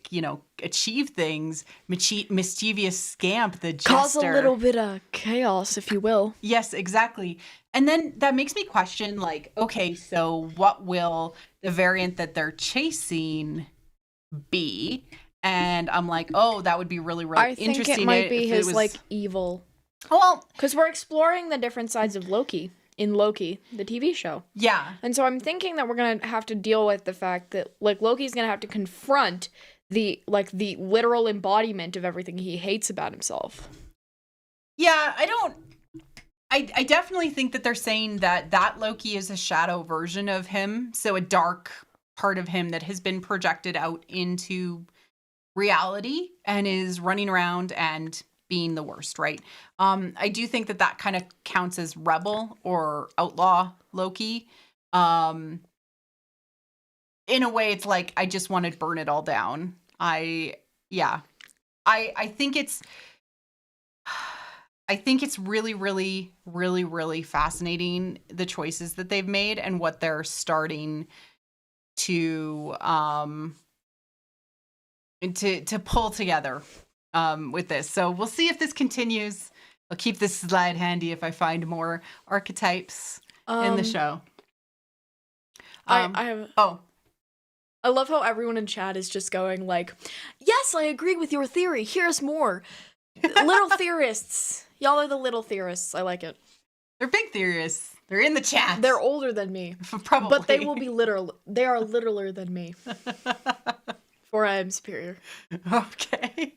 achieve things. Mischievous scamp, the jester. Cause a little bit of chaos, if you will. Yes, exactly. And then that makes me question, okay, so what will the variant that they're chasing be? And I'm like, oh, that would be really, really interesting. I think it might be his evil. Well, because we're exploring the different sides of Loki in Loki, the TV show. Yeah. And so I'm thinking that we're going to have to deal with the fact that Loki's going to have to confront the literal embodiment of everything he hates about himself. Yeah, I definitely think that they're saying that Loki is a shadow version of him. So a dark part of him that has been projected out into reality and is running around and being the worst, right? I do think that kind of counts as rebel or outlaw Loki. In a way, it's like, I just want to burn it all down. I think it's really, really, really, really fascinating, the choices that they've made and what they're starting to pull together with this. So we'll see if this continues. I'll keep this slide handy if I find more archetypes in the show. I love how everyone in chat is just going yes, I agree with your theory. Here's more. Little theorists. Y'all are the little theorists. I like it. They're big theorists. They're in the chat. They're older than me. Probably. But they will be literal. They are littler than me. For I am superior. Okay.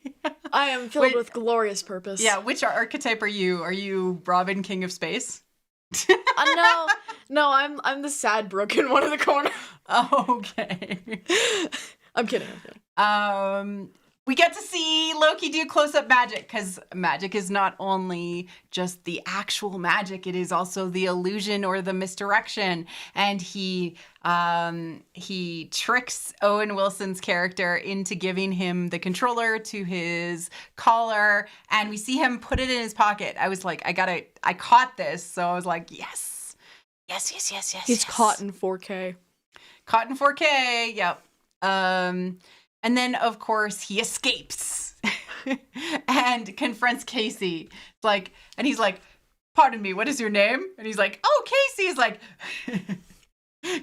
I am filled with glorious purpose. Yeah, which archetype are you? Are you Robin, King of Space? No, I'm the sad, broken one in the corner. Okay. I'm kidding. We get to see Loki do close-up magic, because magic is not only just the actual magic, it is also the illusion or the misdirection. And he tricks Owen Wilson's character into giving him the controller to his collar, and we see him put it in his pocket. I was like, I caught this, so I was like, yes. He's caught in 4K. Caught in 4K, yep. And then, of course, he escapes and confronts Casey. And he's like, pardon me, what is your name? And he's like, oh, Casey. He's like,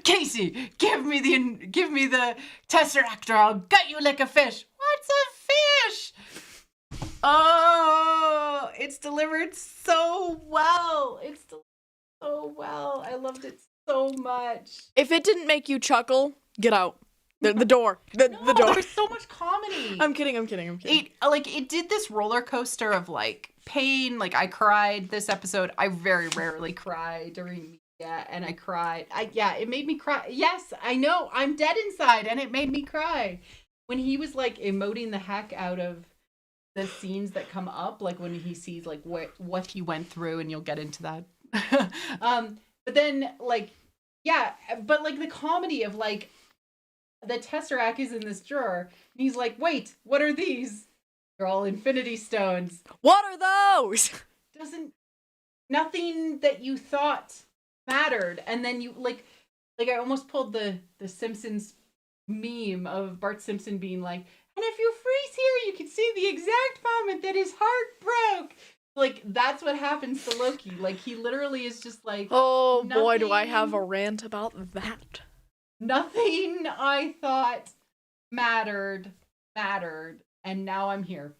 Casey, give me the tesseract, or I'll gut you like a fish. What's a fish? Oh, it's delivered so well. I loved it so much. If it didn't make you chuckle, get out. The door. The door. There's so much comedy. I'm kidding. It did this roller coaster of pain. I cried this episode. I very rarely cry during media, and I cried. It made me cry. Yes, I know. I'm dead inside, and it made me cry. When he was emoting the heck out of the scenes that come up, when he sees what he went through, and you'll get into that. But then the comedy of the Tesseract is in this drawer. And he's like, wait, what are these? They're all Infinity Stones. What are those? Nothing that you thought mattered. And then you, like I almost pulled the Simpsons meme of Bart Simpson being like, and if you freeze here, you can see the exact moment that his heart broke. Like, that's what happens to Loki. Like, he literally is just like, oh boy, do I have a rant about that. Nothing I thought mattered, and now I'm here.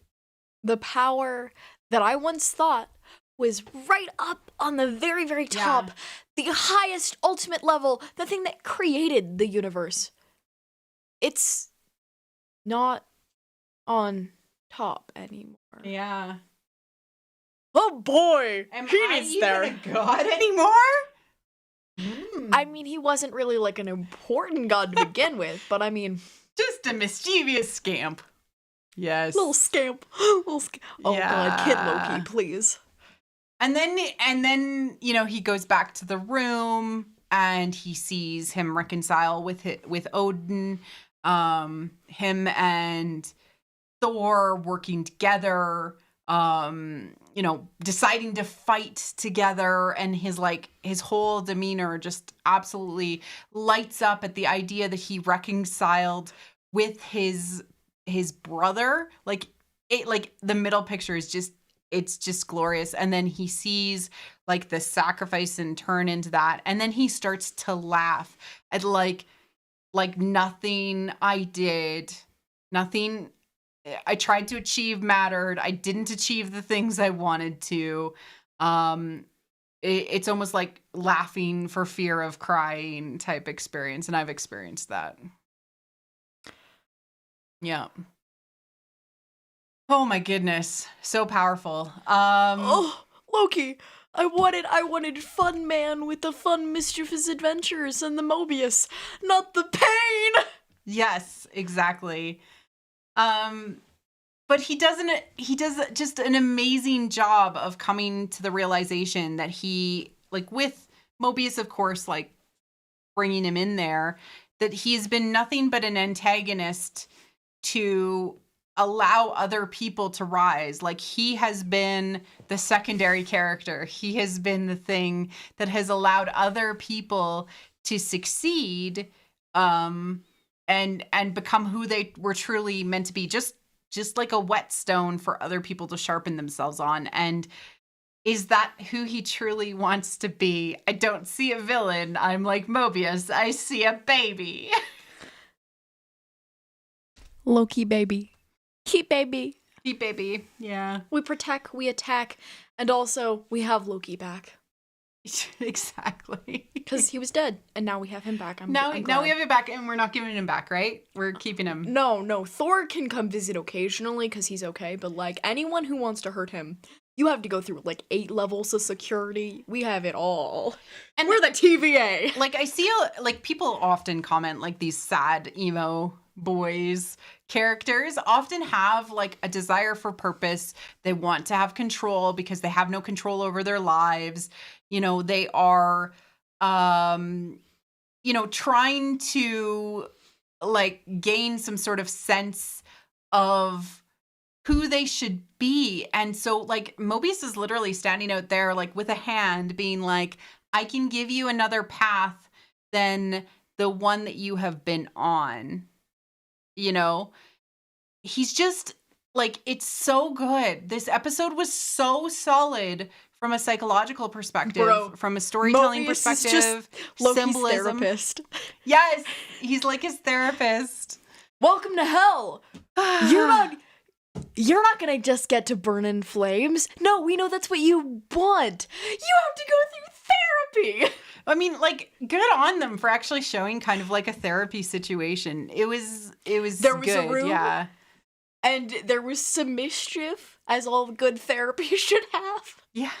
The power that I once thought was right up on the very, very top, the highest ultimate level, the thing that created the universe. It's not on top anymore. Yeah. Oh boy! Am he I is even there. a god anymore? I mean, he wasn't really like an important god to begin with, but I mean, just a mischievous scamp. Yes. Little scamp. Oh god, Kid Loki, please. And then, you know, he goes back to the room and he sees him reconcile with Odin, him and Thor working together, you know, deciding to fight together, and his whole demeanor just absolutely lights up at the idea that he reconciled with his brother. Like the middle picture is just, it's just glorious. And then he sees like the sacrifice and turn into that, and then he starts to laugh at like nothing I did, nothing I tried to achieve mattered. I didn't achieve the things I wanted to. It's almost like laughing for fear of crying type experience, and I've experienced that. Yeah. Oh my goodness, so powerful. Oh, Loki, I wanted fun man with the fun mischievous adventures and the Mobius, not the pain. Yes, exactly. But he does just an amazing job of coming to the realization that he, like with Mobius, of course, like bringing him in there, that he's been nothing but an antagonist to allow other people to rise. Like, he has been the secondary character. He has been the thing that has allowed other people to succeed, and become who they were truly meant to be, just like a whetstone for other people to sharpen themselves on. And is that who he truly wants to be? I don't see a villain. I'm like Mobius. I see a baby. Loki baby. Keep baby. Keep baby. Yeah. We protect, we attack, and also we have Loki back. Exactly. Because he was dead, and now we have him back. Now we have him back, and we're not giving him back, right? We're keeping him. No. Thor can come visit occasionally because he's okay, but like anyone who wants to hurt him, you have to go through like 8 levels of security. We have it all. And we're the TVA. Like, I see like people often comment like these sad emo boys characters often have like a desire for purpose. They want to have control because they have no control over their lives. You know, they are, you know, trying to like gain some sort of sense of who they should be. And so like Mobius is literally standing out there like with a hand being like, I can give you another path than the one that you have been on. You know, he's just like, it's so good. This episode was so solid from a psychological perspective, from a storytelling Mobius perspective, is just Loki's symbolism. Therapist. Yes, he's like his therapist. Welcome to hell. You're not gonna just get to burn in flames. No, we know that's what you want. You have to go through therapy. I mean, like, good on them for actually showing kind of like a therapy situation. It was there was good, a room, yeah. And there was some mischief, as all good therapy should have. Yeah.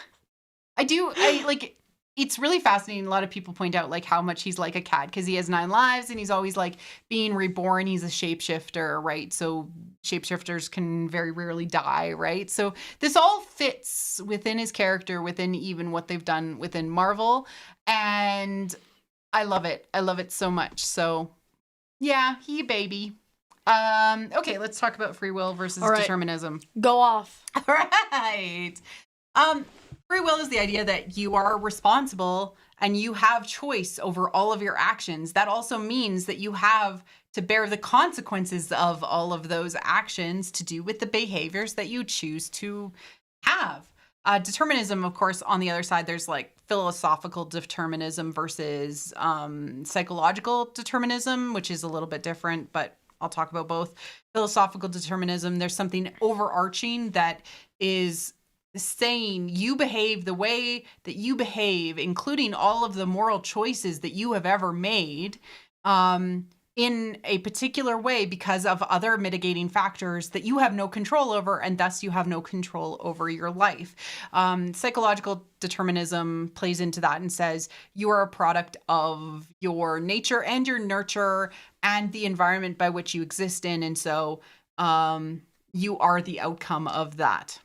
I like, it's really fascinating. A lot of people point out like how much he's like a cat because he has 9 lives and he's always like being reborn. He's a shapeshifter, right? So shapeshifters can very rarely die, right? So this all fits within his character, within even what they've done within Marvel. And I love it. I love it so much. So Yeah, he a baby. Okay, let's talk about free will versus determinism. Go off. All right. Free will is the idea that you are responsible and you have choice over all of your actions. That also means that you have to bear the consequences of all of those actions to do with the behaviors that you choose to have. Determinism, of course, on the other side, there's like philosophical determinism versus psychological determinism, which is a little bit different, but I'll talk about both. Philosophical determinism, there's something overarching that is saying you behave the way that you behave, including all of the moral choices that you have ever made, in a particular way because of other mitigating factors that you have no control over, and thus you have no control over your life. Psychological determinism plays into that and says you are a product of your nature and your nurture and the environment by which you exist in, and so you are the outcome of that.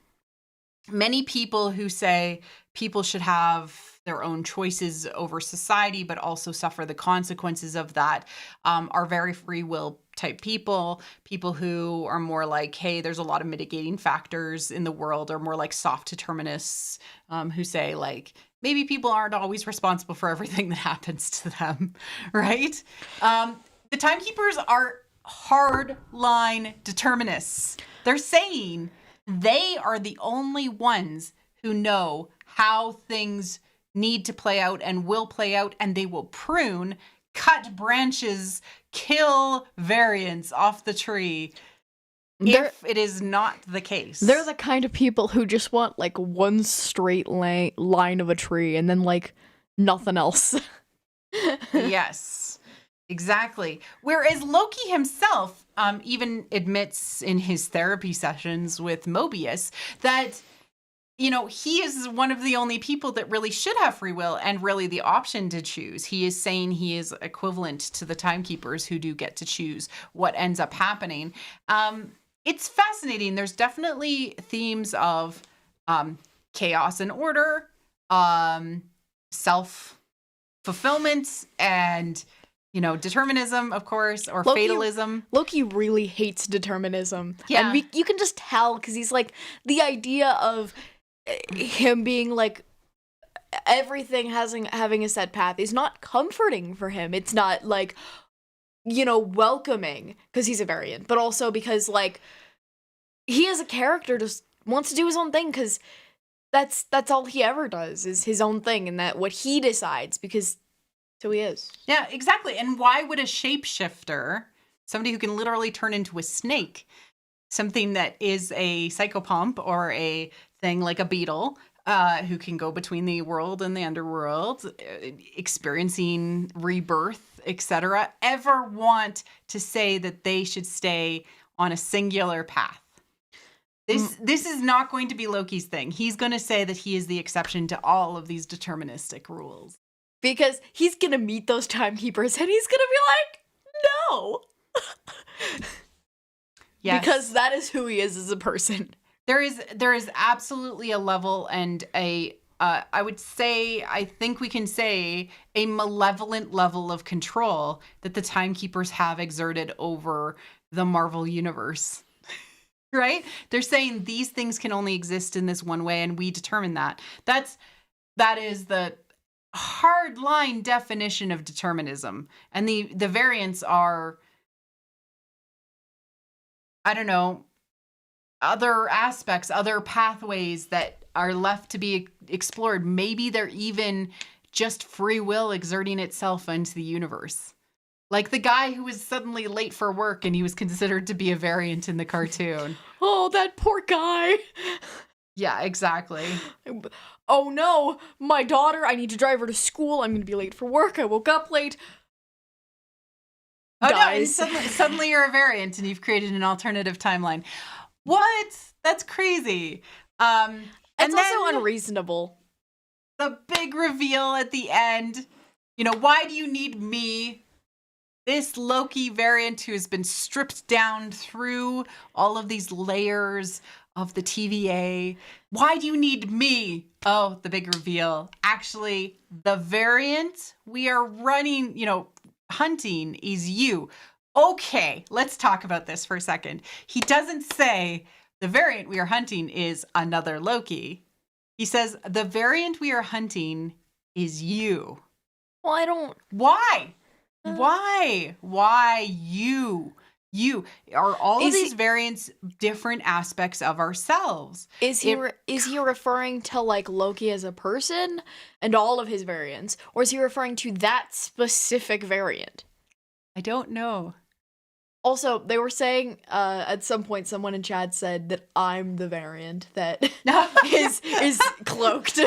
Many people who say people should have their own choices over society, but also suffer the consequences of that, are very free will type people. People who are more like, hey, there's a lot of mitigating factors in the world, or more like soft determinists, who say like, maybe people aren't always responsible for everything that happens to them, right? The timekeepers are hardline determinists. They're saying they are the only ones who know how things need to play out and will play out, and they will prune, cut branches, kill variants off the tree if it is not the case. They're the kind of people who just want like one straight line of a tree and then like nothing else. Yes, exactly. Whereas Loki himself even admits in his therapy sessions with Mobius that, you know, he is one of the only people that really should have free will and really the option to choose. He is saying he is equivalent to the timekeepers who do get to choose what ends up happening. It's fascinating. There's definitely themes of chaos and order, self-fulfillment, and, you know, determinism, of course, or fatalism. Loki really hates determinism. Yeah. And you can just tell because he's like, the idea of him being like everything having a set path is not comforting for him. It's not like, you know, welcoming because he's a variant, but also because like he as a character just wants to do his own thing because that's all he ever does is his own thing, and that what he decides because so he is. Yeah, exactly. And why would a shapeshifter, somebody who can literally turn into a snake, something that is a psychopomp or a thing like a beetle, who can go between the world and the underworld, experiencing rebirth, etc., ever want to say that they should stay on a singular path? This is not going to be Loki's thing. He's going to say that he is the exception to all of these deterministic rules. Because he's going to meet those timekeepers and he's going to be like, no. Yes. Because that is who he is as a person. There is absolutely a level and a I think we can say a malevolent level of control that the timekeepers have exerted over the Marvel universe. Right? They're saying these things can only exist in this one way, and we determine that. That is the hard line definition of determinism. And the variants are, I don't know, other aspects, other pathways that are left to be explored. Maybe they're even just free will exerting itself into the universe. Like the guy who was suddenly late for work and he was considered to be a variant in the cartoon. Oh, that poor guy. Yeah, exactly. Oh no, my daughter, I need to drive her to school. I'm going to be late for work. I woke up late. Oh, dies. No, and suddenly you're a variant and you've created an alternative timeline. What? That's crazy. It's also unreasonable. The big reveal at the end. You know, why do you need me? This Loki variant who has been stripped down through all of these layers of the TVA. Why do you need me? Oh, the big reveal. Actually, the variant we are running, hunting is you. Okay, let's talk about this for a second. He doesn't say the variant we are hunting is another Loki. He says the variant we are hunting is you. Well, I don't. Why? Why you? You are all of these variants different aspects of ourselves. Is he referring to like Loki as a person and all of his variants, or is he referring to that specific variant? I don't know. Also, they were saying at some point someone in chat said that I'm the variant that is cloaked.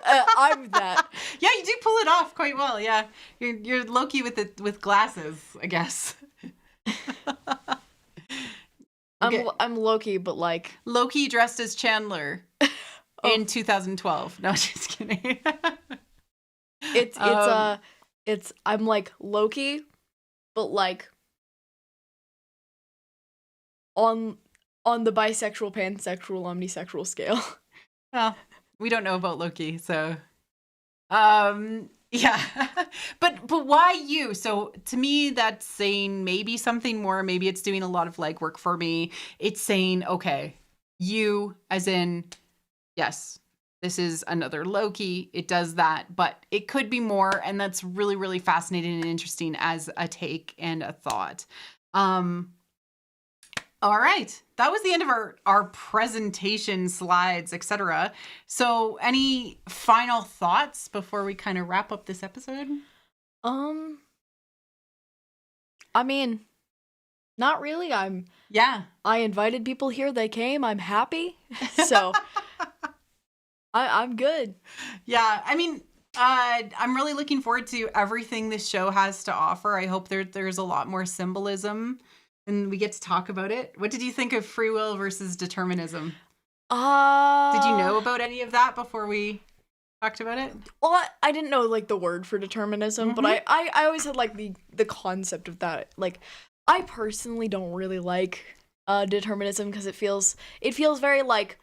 I'm that. Yeah, you do pull it off quite well. Yeah, you're Loki with glasses, I guess. I'm Loki, but like Loki dressed as Chandler in 2012. No, just kidding. I'm like Loki, but like on the bisexual, pansexual, omnisexual scale. Well, we don't know about Loki, so yeah. but why you? So to me, that's saying maybe something more. Maybe it's doing a lot of legwork for me. It's saying, okay, you as in, yes, this is another Loki. It does that, but it could be more. And that's really, really fascinating and interesting as a take and a thought. All right. That was the end of our presentation slides, etc. So any final thoughts before we kind of wrap up this episode? I mean, not really. I invited people here. They came. I'm happy. So I'm good. Yeah. I mean, I'm really looking forward to everything this show has to offer. I hope there's a lot more symbolism and we get to talk about it. What did you think of free will versus determinism? Did you know about any of that before we talked about it? Well, I didn't know like the word for determinism, but I always had like the concept of that. Like, I personally don't really like determinism because it feels very like,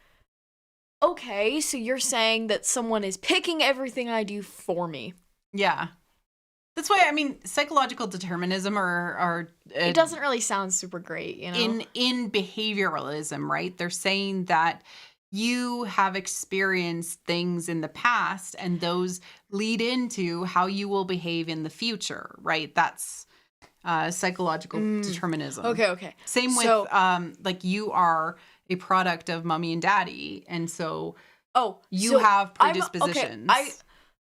okay, so you're saying that someone is picking everything I do for me. Yeah. That's why, I mean, psychological determinism or it doesn't really sound super great, you know? In behavioralism, right? They're saying that you have experienced things in the past and those lead into how you will behave in the future, right? That's psychological determinism. Okay. Same with, like, you are a product of mommy and daddy, and so you have predispositions.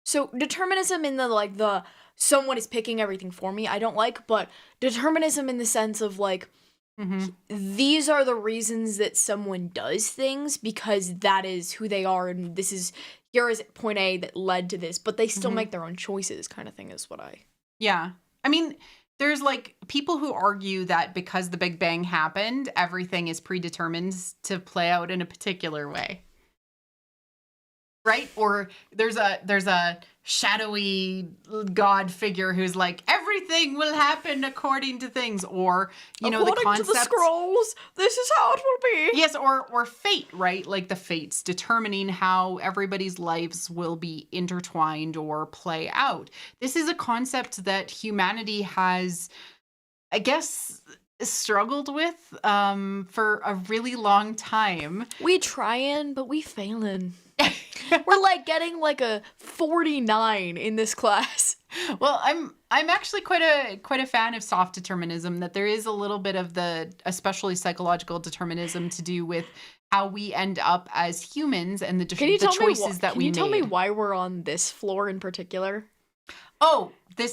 So determinism in the someone is picking everything for me, I don't like, but determinism in the sense of like, these are the reasons that someone does things because that is who they are and this is, here is point A that led to this, but they still make their own choices kind of thing is what I... Yeah. I mean, there's like people who argue that because the Big Bang happened, everything is predetermined to play out in a particular way. Right? Or there's a shadowy God figure who's like, everything will happen according to things. Or, you know, the concept... According to the scrolls, this is how it will be. Yes, or fate, right? Like the fates determining how everybody's lives will be intertwined or play out. This is a concept that humanity has, I guess, struggled with for a really long time. We trying, but we failing. We're like getting like a 49 in this class. Well, I'm actually quite a fan of soft determinism, that there is a little bit of the especially psychological determinism to do with how we end up as humans and the choices that we made. Can you tell me why we're on this floor in particular? Oh, the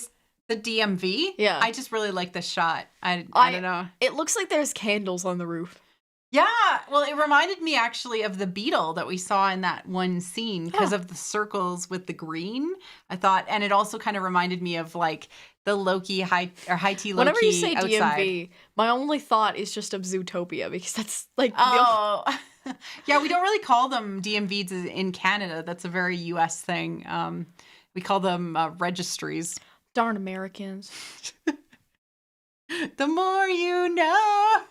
DMV? Yeah. I just really like this shot. I don't know. It looks like there's candles on the roof. Yeah, well, it reminded me actually of the beetle that we saw in that one scene because of the circles with the green. I thought, and it also kind of reminded me of like the Loki high tea Loki. Whenever you say outside. DMV, my only thought is just of Zootopia because that's like yeah, we don't really call them DMVs in Canada. That's a very U.S. thing. We call them registries. Darn Americans. The more you know.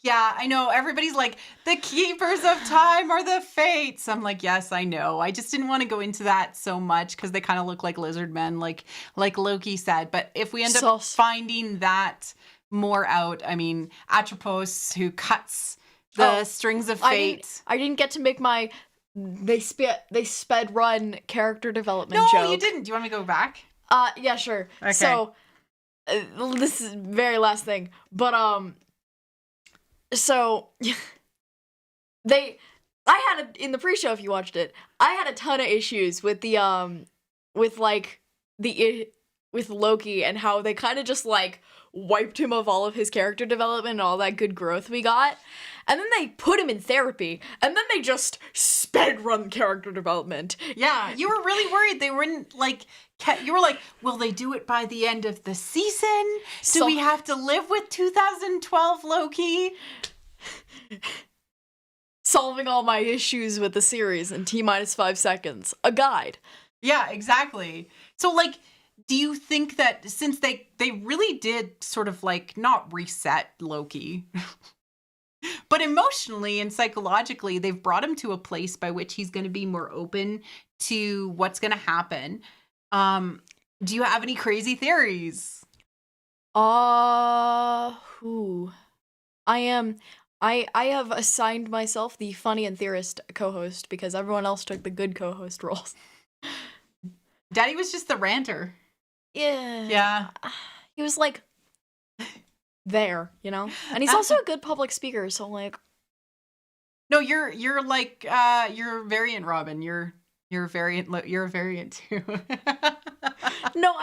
Yeah, I know. Everybody's like, the keepers of time are the fates. I'm like, yes, I know. I just didn't want to go into that so much because they kind of look like lizard men, like Loki said. But if we end up finding that more out, I mean, Atropos, who cuts the strings of fate. I didn't get to make my they sped run character development joke. No, you didn't. Do you want me to go back? Yeah, sure. Okay. So this is very last thing, but so I had in the pre-show, if you watched it, I had a ton of issues with the with Loki and how they kind of just like wiped him of all of his character development and all that good growth we got. And then they put him in therapy, and then they just sped run character development. Yeah, you were really worried they wouldn't, like, you were like, will they do it by the end of the season? Do we have to live with 2012 Loki? Solving all my issues with the series in T-minus 5 seconds. A guide. Yeah, exactly. So, like, do you think that since they really did sort of, like, not reset Loki... But emotionally and psychologically, they've brought him to a place by which he's going to be more open to what's going to happen. Do you have any crazy theories? I have assigned myself the funny and theorist co-host because everyone else took the good co-host roles. Daddy was just the ranter. Yeah. He was like there, you know? And he's also a good public speaker, so like no, you're like you're variant Robin. You're a variant too. No,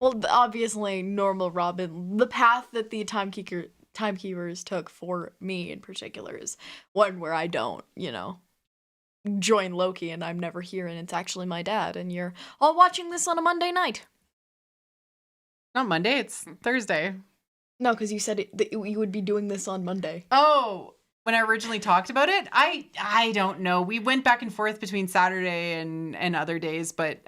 well, obviously normal Robin. The path that the timekeepers took for me in particular is one where I don't, you know, join Loki and I'm never here and it's actually my dad and you're all watching this on a Monday night. Not Monday, it's Thursday. No, because you said that you would be doing this on Monday. Oh, when I originally talked about it, I don't know. We went back and forth between Saturday and other days, but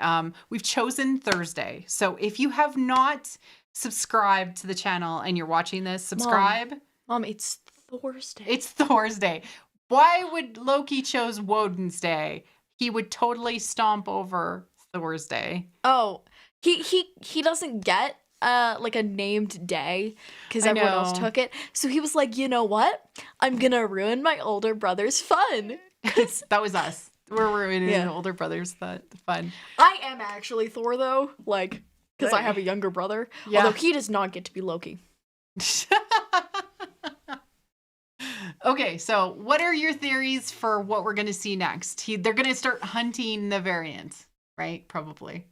we've chosen Thursday. So if you have not subscribed to the channel and you're watching this, subscribe. Mom, it's Thursday. It's Thursday. Why would Loki chose Woden's Day? He would totally stomp over Thursday. Oh, he doesn't get like a named day because everyone else took it. So he was like, you know what? I'm gonna ruin my older brother's fun. That was us. We're ruining older brother's fun. I am actually Thor though, like because I have a younger brother. Yeah. Although he does not get to be Loki. Okay, so what are your theories for what we're gonna see next? They're gonna start hunting the variant, right? Probably.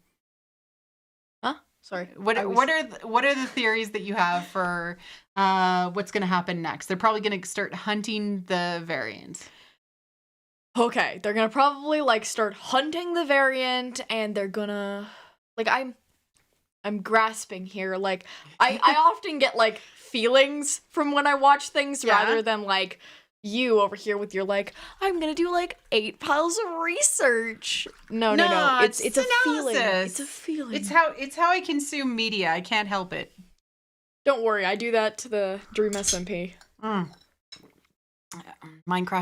Sorry. What are the theories that you have for what's going to happen next? They're probably going to start hunting the variant. Okay, they're going to probably like start hunting the variant and they're going to like I'm grasping here. Like I often get like feelings from when I watch things rather than like you over here with your like I'm gonna do like 8 piles of research. No. It's a feeling. It's a feeling. It's how I consume media. I can't help it. Don't worry, I do that to the Dream SMP. Minecraft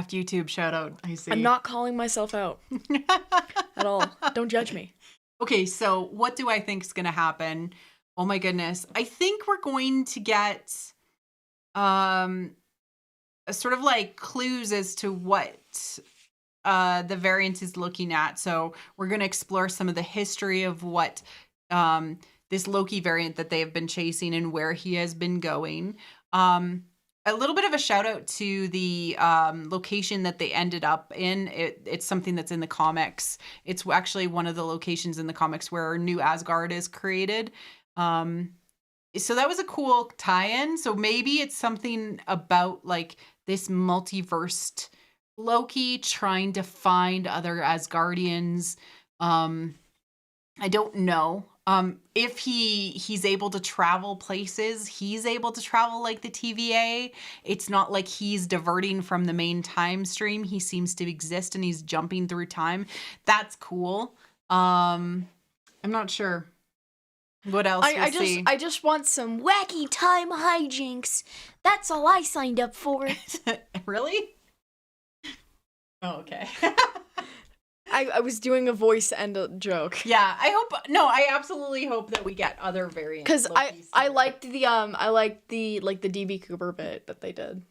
YouTube shout out. I see. I'm not calling myself out at all. Don't judge me. Okay, so what do I think is gonna happen? Oh my goodness. I think we're going to get sort of like clues as to what the variant is looking at. So we're going to explore some of the history of what this Loki variant that they have been chasing and where he has been going. A little bit of a shout out to the location that they ended up in. It's something that's in the comics. It's actually one of the locations in the comics where New Asgard is created. So that was a cool tie-in. So maybe it's something about like this multiverse Loki trying to find other Asgardians. I don't know. If he's able to travel places, he's able to travel like the TVA. It's not like he's diverting from the main time stream. He seems to exist and he's jumping through time. That's cool. I'm not sure. What else? I just want some wacky time hijinks. That's all I signed up for. Really? Oh, okay. I was doing a voice and a joke. Yeah, I absolutely hope that we get other variants. Because I liked the DB Cooper bit that they did.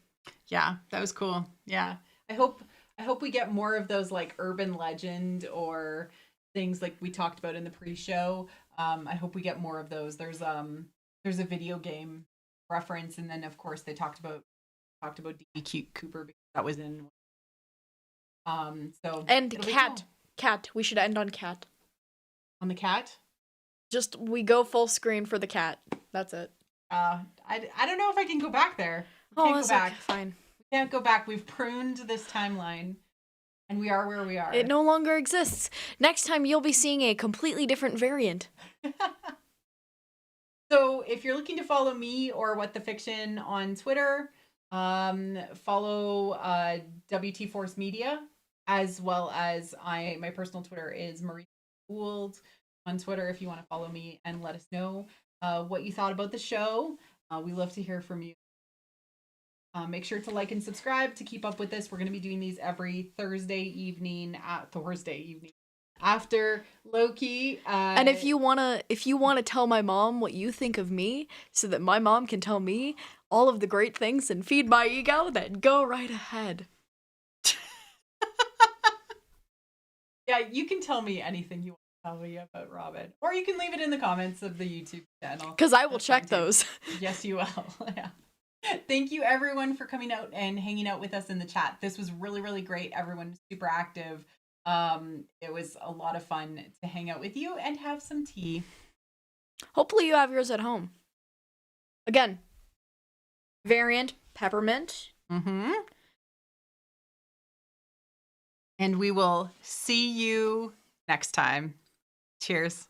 Yeah, that was cool. Yeah. I hope we get more of those like urban legend or things like we talked about in the pre-show. I hope we get more of those. There's a video game reference, and then of course they talked about DB Cooper because that was in. So and cat. We should end on cat. On the cat. Just we go full screen for the cat. That's it. I don't know if I can go back there. Can't go back. Okay, fine. We can't go back. We've pruned this timeline. And we are where we are. It no longer exists. Next time you'll be seeing a completely different variant. So if you're looking to follow me or What the Fiction on Twitter, follow WT Force Media, as well as my personal Twitter is Marie Gould on Twitter if you want to follow me and let us know what you thought about the show. We love to hear from you. Make sure to like and subscribe to keep up with this. We're going to be doing these every Thursday evening after Loki. And if you wanna tell my mom what you think of me, so that my mom can tell me all of the great things and feed my ego, then go right ahead. Yeah, you can tell me anything you want to tell me about Robin, or you can leave it in the comments of the YouTube channel. Because I will check those. Yes, you will. Yeah. Thank you everyone for coming out and hanging out with us in the chat. This was really, really great. Everyone was super active. It was a lot of fun to hang out with you and have some tea. Hopefully you have yours at home. Again, variant peppermint. Mm-hmm. And we will see you next time. Cheers.